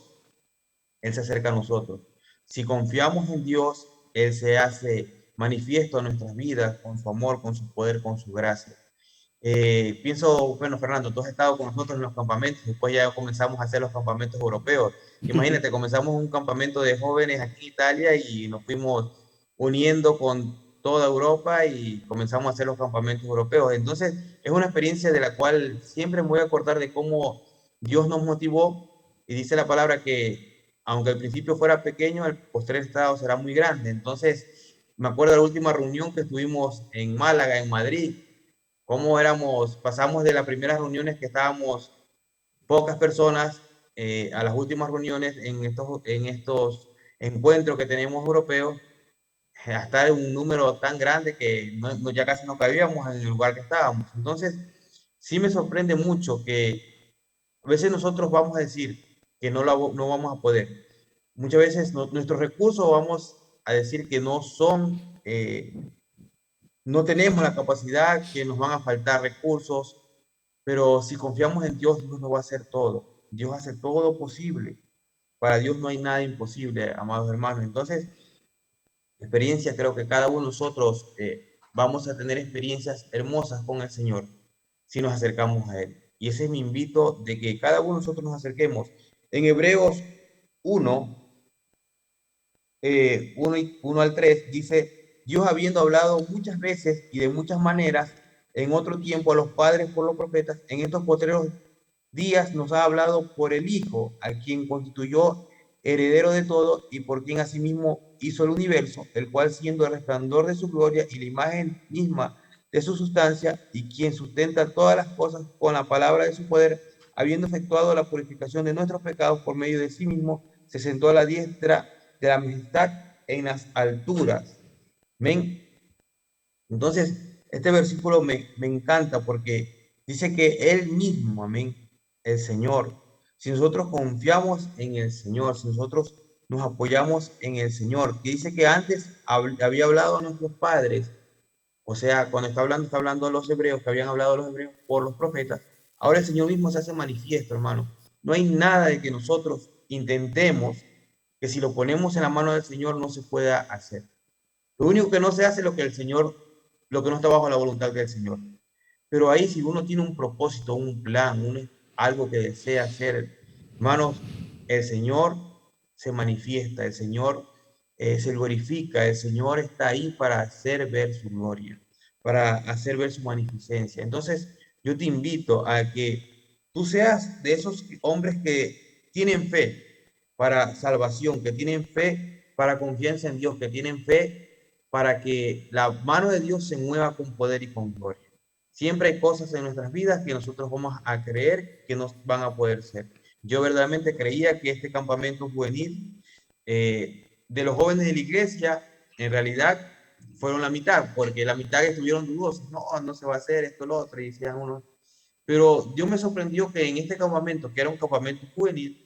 Él se acerca a nosotros. Si confiamos en Dios, Él se hace manifiesto en nuestras vidas con su amor, con su poder, con su gracia. Pienso, bueno, Fernando, tú has estado con nosotros en los campamentos, después ya comenzamos a hacer los campamentos europeos. Imagínate, comenzamos un campamento de jóvenes aquí en Italia y nos fuimos uniendo con toda Europa y comenzamos a hacer los campamentos europeos. Entonces, es una experiencia de la cual siempre me voy a acordar de cómo Dios nos motivó, y dice la palabra que aunque al principio fuera pequeño, el postrer estado será muy grande. Entonces, me acuerdo de la última reunión que estuvimos en Málaga, en Madrid, cómo pasamos de las primeras reuniones que estábamos pocas personas a las últimas reuniones en estos encuentros que tenemos europeos, hasta un número tan grande que ya casi no cabíamos en el lugar que estábamos. Entonces, sí me sorprende mucho que a veces nosotros vamos a decir que no vamos a poder. Muchas veces nuestros recursos vamos a decir que no son, no tenemos la capacidad, que nos van a faltar recursos, pero si confiamos en Dios, Dios nos va a hacer todo. Dios hace todo posible. Para Dios no hay nada imposible, amados hermanos. Entonces, experiencia, creo que cada uno de nosotros vamos a tener experiencias hermosas con el Señor si nos acercamos a Él. Y ese es mi invito, de que cada uno de nosotros nos acerquemos. En Hebreos 1, 1 al 3, dice: Dios, habiendo hablado muchas veces y de muchas maneras en otro tiempo a los padres por los profetas, en estos postreros días nos ha hablado por el Hijo, a quien constituyó heredero de todo y por quien asimismo hizo el universo, el cual, siendo el resplandor de su gloria y la imagen misma de su sustancia, y quien sustenta todas las cosas con la palabra de su poder, habiendo efectuado la purificación de nuestros pecados por medio de sí mismo, se sentó a la diestra de la majestad en las alturas. Amén. Entonces, este versículo me encanta, porque dice que Él mismo, amén, el Señor, si nosotros confiamos en el Señor, si nosotros nos apoyamos en el Señor, que dice que antes había hablado a nuestros padres, o sea, cuando está hablando a los hebreos, que habían hablado a los hebreos por los profetas, ahora el Señor mismo se hace manifiesto, hermano. No hay nada de que nosotros intentemos que, si lo ponemos en la mano del Señor, no se pueda hacer. Lo único que no se hace es lo que no está bajo la voluntad del Señor. Pero ahí, si uno tiene un propósito, un plan, algo que desea hacer, hermanos, el Señor se manifiesta, el Señor se glorifica, el Señor está ahí para hacer ver su gloria, para hacer ver su magnificencia. Entonces, yo te invito a que tú seas de esos hombres que tienen fe para salvación, que tienen fe para confianza en Dios, que tienen fe para que la mano de Dios se mueva con poder y con gloria. Siempre hay cosas en nuestras vidas que nosotros vamos a creer que nos van a poder ser. Yo verdaderamente creía que este campamento juvenil de los jóvenes de la iglesia, en realidad fueron la mitad, porque la mitad estuvieron dudosos. No se va a hacer esto, lo otro, y decían unos. Pero Dios me sorprendió que en este campamento, que era un campamento juvenil,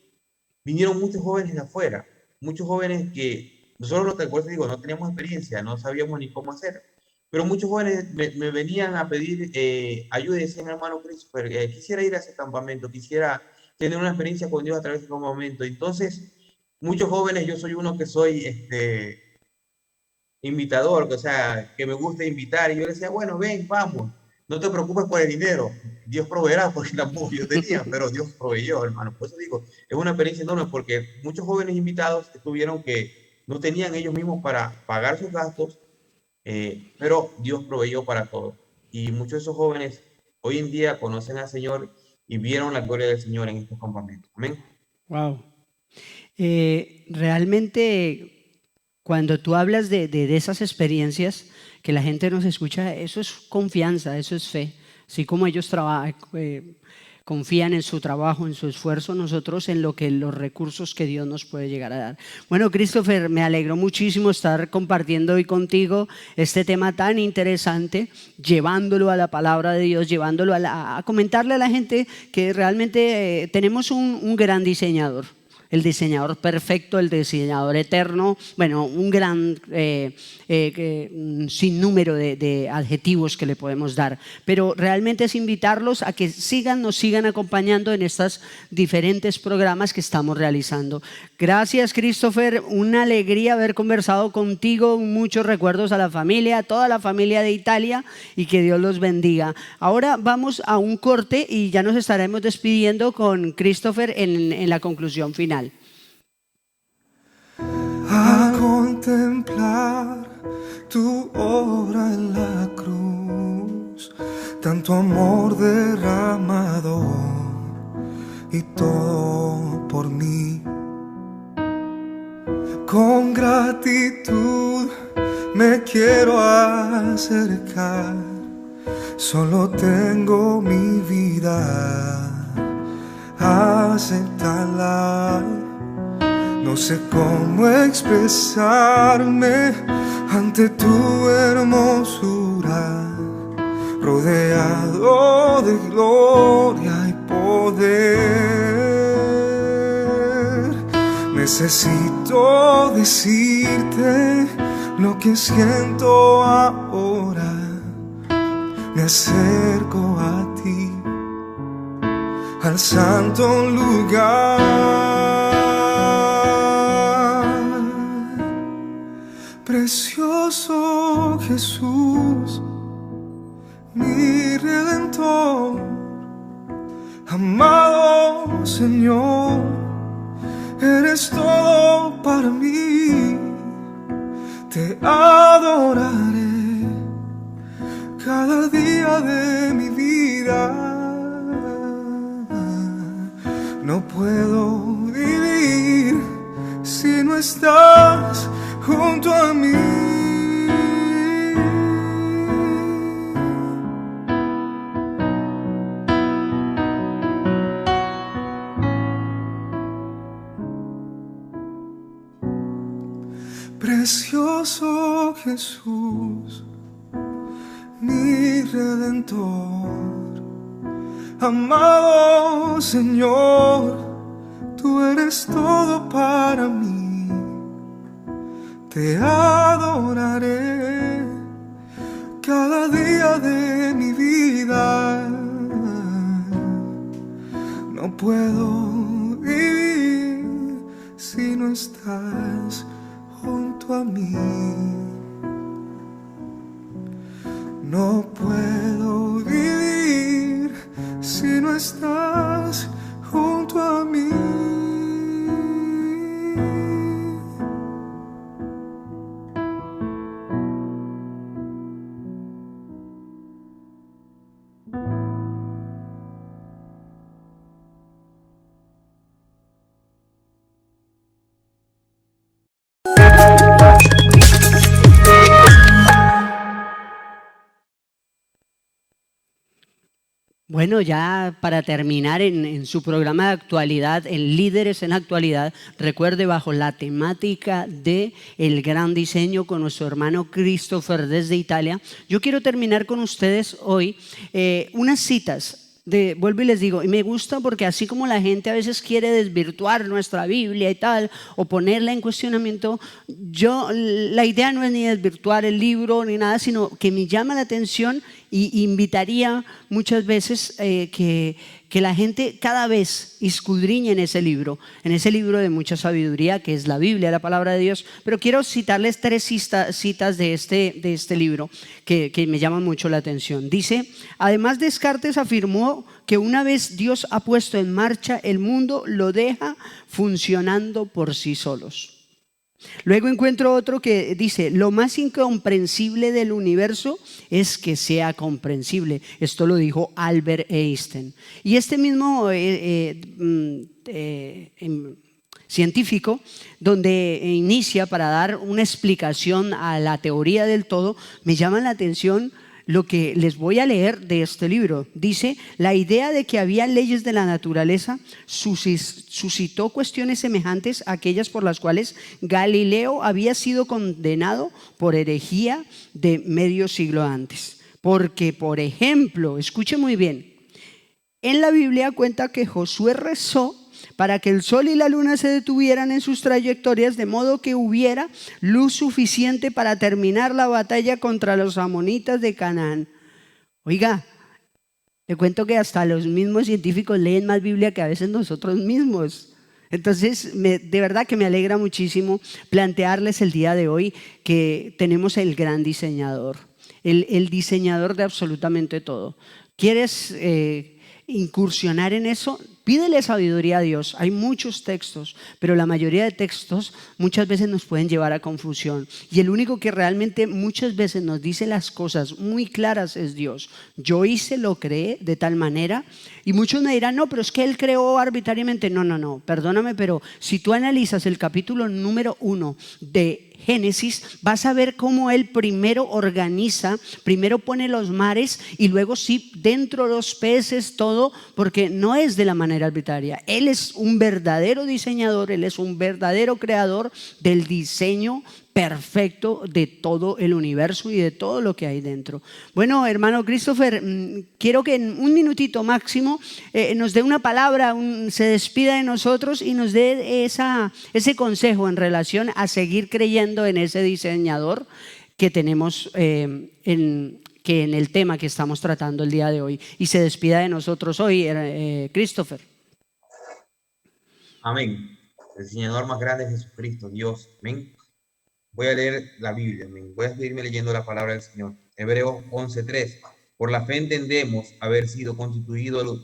vinieron muchos jóvenes de afuera, muchos jóvenes que nosotros, no teníamos experiencia, no sabíamos ni cómo hacer. Pero muchos jóvenes me venían a pedir ayuda y decían: hermano Christopher, quisiera ir a ese campamento, quisiera tener una experiencia con Dios a través de ese campamento. Entonces, muchos jóvenes, yo soy uno que soy invitador, o sea, que me gusta invitar, y yo les decía: bueno, ven, vamos, no te preocupes por el dinero, Dios proveerá, porque tampoco yo tenía, pero Dios proveyó, hermano. Por eso digo, es una experiencia enorme, porque muchos jóvenes invitados estuvieron que no tenían ellos mismos para pagar sus gastos, pero Dios proveyó para todo. Y muchos de esos jóvenes hoy en día conocen al Señor y vieron la gloria del Señor en estos campamentos. Amén. Wow. Realmente, cuando tú hablas de esas experiencias que la gente nos escucha, eso es confianza, eso es fe. Así como ellos confían en su trabajo, en su esfuerzo, nosotros en los recursos que Dios nos puede llegar a dar. Bueno, Christopher, me alegró muchísimo estar compartiendo hoy contigo este tema tan interesante, llevándolo a la palabra de Dios, llevándolo a comentarle a la gente que realmente tenemos un gran diseñador. El diseñador perfecto, el diseñador eterno, bueno, un gran sinnúmero de adjetivos que le podemos dar. Pero realmente es invitarlos a que nos sigan acompañando en estos diferentes programas que estamos realizando. Gracias, Christopher, una alegría haber conversado contigo, muchos recuerdos a la familia, a toda la familia de Italia, y que Dios los bendiga. Ahora vamos a un corte y ya nos estaremos despidiendo con Christopher en la conclusión final. A contemplar tu obra en la cruz, tanto amor derramado y todo por mí. Con gratitud me quiero acercar, solo tengo mi vida, aceptarla. No sé cómo expresarme ante tu hermosura, rodeado de gloria y poder. Necesito decirte lo que siento ahora. Me acerco a ti, al santo lugar. Precioso Jesús, mi Redentor, amado Señor, eres todo para mí. Te adoraré cada día de mi vida. No puedo vivir si no estás junto a mí. Precioso Jesús, mi Redentor, amado Señor, tú eres todo para mí. Te adoraré cada día de mi vida. No puedo vivir si no estás junto a mí. No puedo vivir si no estás junto a mí. Bueno, ya para terminar en su programa de actualidad, en Líderes en Actualidad, recuerde bajo la temática de el gran diseño con nuestro hermano Christopher desde Italia, yo quiero terminar con ustedes hoy unas citas. Vuelvo y les digo, y me gusta porque así como la gente a veces quiere desvirtuar nuestra Biblia y tal, o ponerla en cuestionamiento, la idea no es ni desvirtuar el libro ni nada, sino que me llama la atención y invitaría muchas veces que la gente cada vez escudriñe en ese libro de mucha sabiduría que es la Biblia, la palabra de Dios. Pero quiero citarles 3 citas de este libro que me llaman mucho la atención. Dice: además, Descartes afirmó que una vez Dios ha puesto en marcha el mundo, lo deja funcionando por sí solos. Luego encuentro otro que dice: lo más incomprensible del universo es que sea comprensible. Esto lo dijo Albert Einstein. Y este mismo científico, donde inicia para dar una explicación a la teoría del todo, me llama la atención lo que les voy a leer de este libro. Dice, la idea de que había leyes de la naturaleza suscitó cuestiones semejantes a aquellas por las cuales Galileo había sido condenado por herejía de medio siglo antes. Porque, por ejemplo, escuche muy bien, en la Biblia cuenta que Josué rezó para que el sol y la luna se detuvieran en sus trayectorias, de modo que hubiera luz suficiente para terminar la batalla contra los amonitas de Canaán. Oiga, le cuento que hasta los mismos científicos leen más Biblia que a veces nosotros mismos. Entonces, de verdad que me alegra muchísimo plantearles el día de hoy que tenemos el gran diseñador, el diseñador de absolutamente todo. ¿Quieres incursionar en eso? Pídele sabiduría a Dios. Hay muchos textos, pero la mayoría de textos muchas veces nos pueden llevar a confusión. Y el único que realmente muchas veces nos dice las cosas muy claras es Dios. Yo hice, lo creé de tal manera. Y muchos me dirán, no, pero es que Él creó arbitrariamente. No, perdóname, pero si tú analizas el capítulo número 1 de Génesis, vas a ver cómo Él primero organiza, primero pone los mares y luego sí dentro de los peces, todo, porque no es de la manera arbitraria. Él es un verdadero diseñador, Él es un verdadero creador del diseño perfecto de todo el universo y de todo lo que hay dentro. Bueno, hermano Christopher, quiero que en un minutito máximo nos dé una palabra, se despida de nosotros y nos dé ese consejo en relación a seguir creyendo en ese diseñador que tenemos en el tema que estamos tratando el día de hoy. Y se despida de nosotros hoy, Christopher. Amén. El diseñador más grande es Jesucristo, Dios. Amén. Voy a leer la Biblia, amén. Voy a seguirme leyendo la palabra del Señor. Hebreos 11:3. Por la fe entendemos haber sido constituido el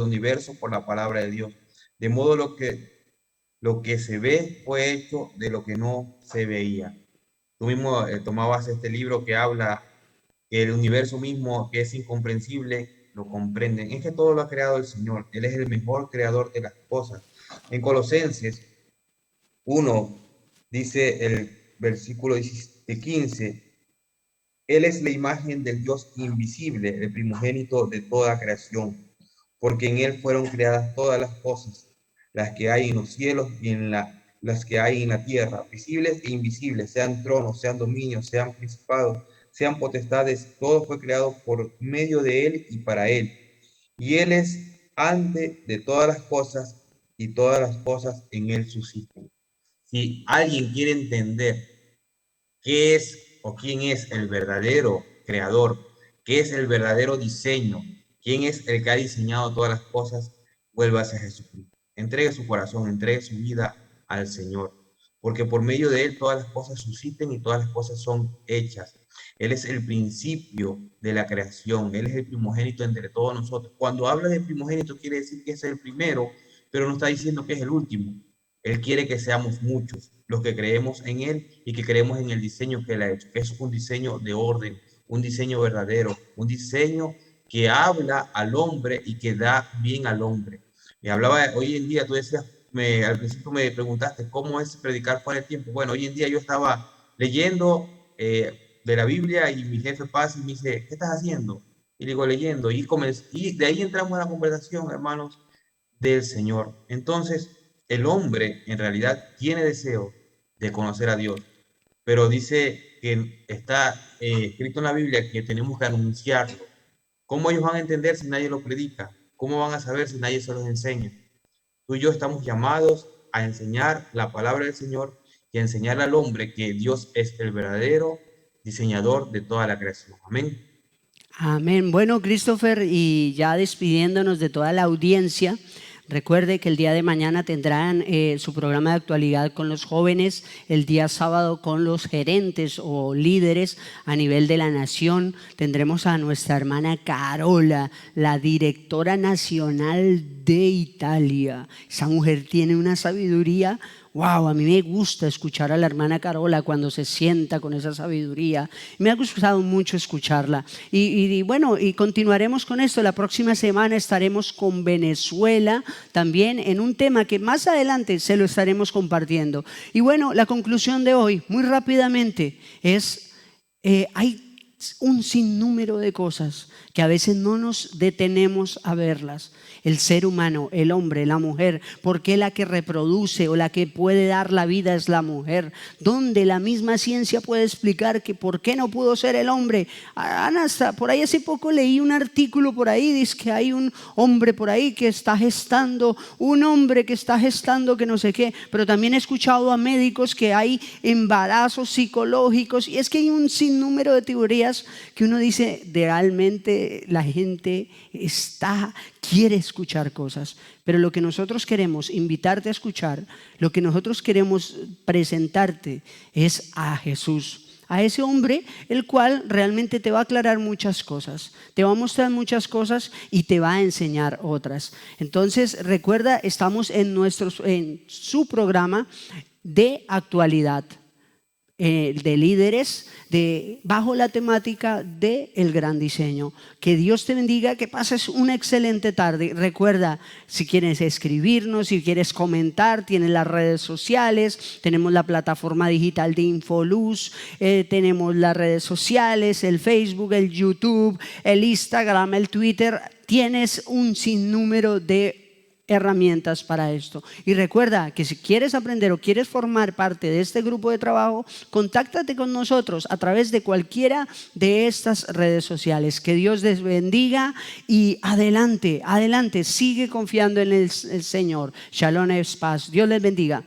universo por la palabra de Dios. De modo lo que se ve fue hecho de lo que no se veía. Tú mismo tomabas este libro que habla que el universo mismo, que es incomprensible, lo comprenden. Es que todo lo ha creado el Señor. Él es el mejor creador de las cosas. En Colosenses 1 dice el versículo 15, Él es la imagen del Dios invisible, el primogénito de toda creación, porque en Él fueron creadas todas las cosas, las que hay en los cielos y las que hay en la tierra, visibles e invisibles, sean tronos, sean dominios, sean principados, sean potestades, todo fue creado por medio de Él y para Él. Y Él es antes de todas las cosas y todas las cosas en Él subsisten. Si alguien quiere entender qué es o quién es el verdadero creador, qué es el verdadero diseño, quién es el que ha diseñado todas las cosas, vuélvase a Jesucristo. Entregue su corazón, entregue su vida al Señor, porque por medio de Él todas las cosas subsisten y todas las cosas son hechas. Él es el principio de la creación, Él es el primogénito entre todos nosotros. Cuando habla de primogénito quiere decir que es el primero, pero no está diciendo que es el último. Él quiere que seamos muchos los que creemos en Él y que creemos en el diseño que Él ha hecho, que es un diseño de orden, un diseño verdadero, un diseño que habla al hombre y que da bien al hombre. Y hablaba hoy en día, tú decías, al principio me preguntaste cómo es predicar fuera del tiempo. Bueno, hoy en día yo estaba leyendo de la Biblia y mi jefe pasa y me dice, ¿qué estás haciendo? Y digo, leyendo. Y de ahí entramos a la conversación, hermanos, del Señor. Entonces, el hombre en realidad tiene deseo de conocer a Dios, pero dice que está escrito en la Biblia que tenemos que anunciarlo. ¿Cómo ellos van a entender si nadie lo predica? ¿Cómo van a saber si nadie se los enseña? Tú y yo estamos llamados a enseñar la palabra del Señor y a enseñarle al hombre que Dios es el verdadero diseñador de toda la creación. Amén. Amén. Bueno, Christopher, y ya despidiéndonos de toda la audiencia, recuerde que el día de mañana tendrán su programa de actualidad con los jóvenes, el día sábado con los gerentes o líderes a nivel de la nación. Tendremos a nuestra hermana Carola, la directora nacional de Italia. Esa mujer tiene una sabiduría. Wow, a mí me gusta escuchar a la hermana Carola cuando se sienta con esa sabiduría. Me ha gustado mucho escucharla. Y bueno, y continuaremos con esto. La próxima semana estaremos con Venezuela también en un tema que más adelante se lo estaremos compartiendo. Y bueno, la conclusión de hoy, muy rápidamente, es hay un sinnúmero de cosas que a veces no nos detenemos a verlas. El ser humano, el hombre, la mujer, ¿por qué la que reproduce o la que puede dar la vida es la mujer? ¿Dónde la misma ciencia puede explicar que por qué no pudo ser el hombre? Ana, por ahí hace poco leí un artículo por ahí, dice que hay un hombre por ahí que está gestando, un hombre que está gestando que no sé qué, pero también he escuchado a médicos que hay embarazos psicológicos, y es que hay un sinnúmero de teorías que uno dice, realmente la gente quiere escuchar cosas, pero lo que nosotros queremos invitarte a escuchar, lo que nosotros queremos presentarte es a Jesús, a ese hombre el cual realmente te va a aclarar muchas cosas, te va a mostrar muchas cosas y te va a enseñar otras. Entonces recuerda, estamos en su programa de actualidad, de líderes, bajo la temática de el gran diseño. Que Dios te bendiga, que pases una excelente tarde. Recuerda, si quieres escribirnos, si quieres comentar, tienes las redes sociales, tenemos la plataforma digital de Infoluz, tenemos las redes sociales, el Facebook, el YouTube, el Instagram, el Twitter. Tienes un sinnúmero de herramientas para esto. Y recuerda que si quieres aprender o quieres formar parte de este grupo de trabajo, contáctate con nosotros a través de cualquiera de estas redes sociales. Que Dios les bendiga y adelante, adelante, sigue confiando en el Señor. Shalom es paz. Dios les bendiga.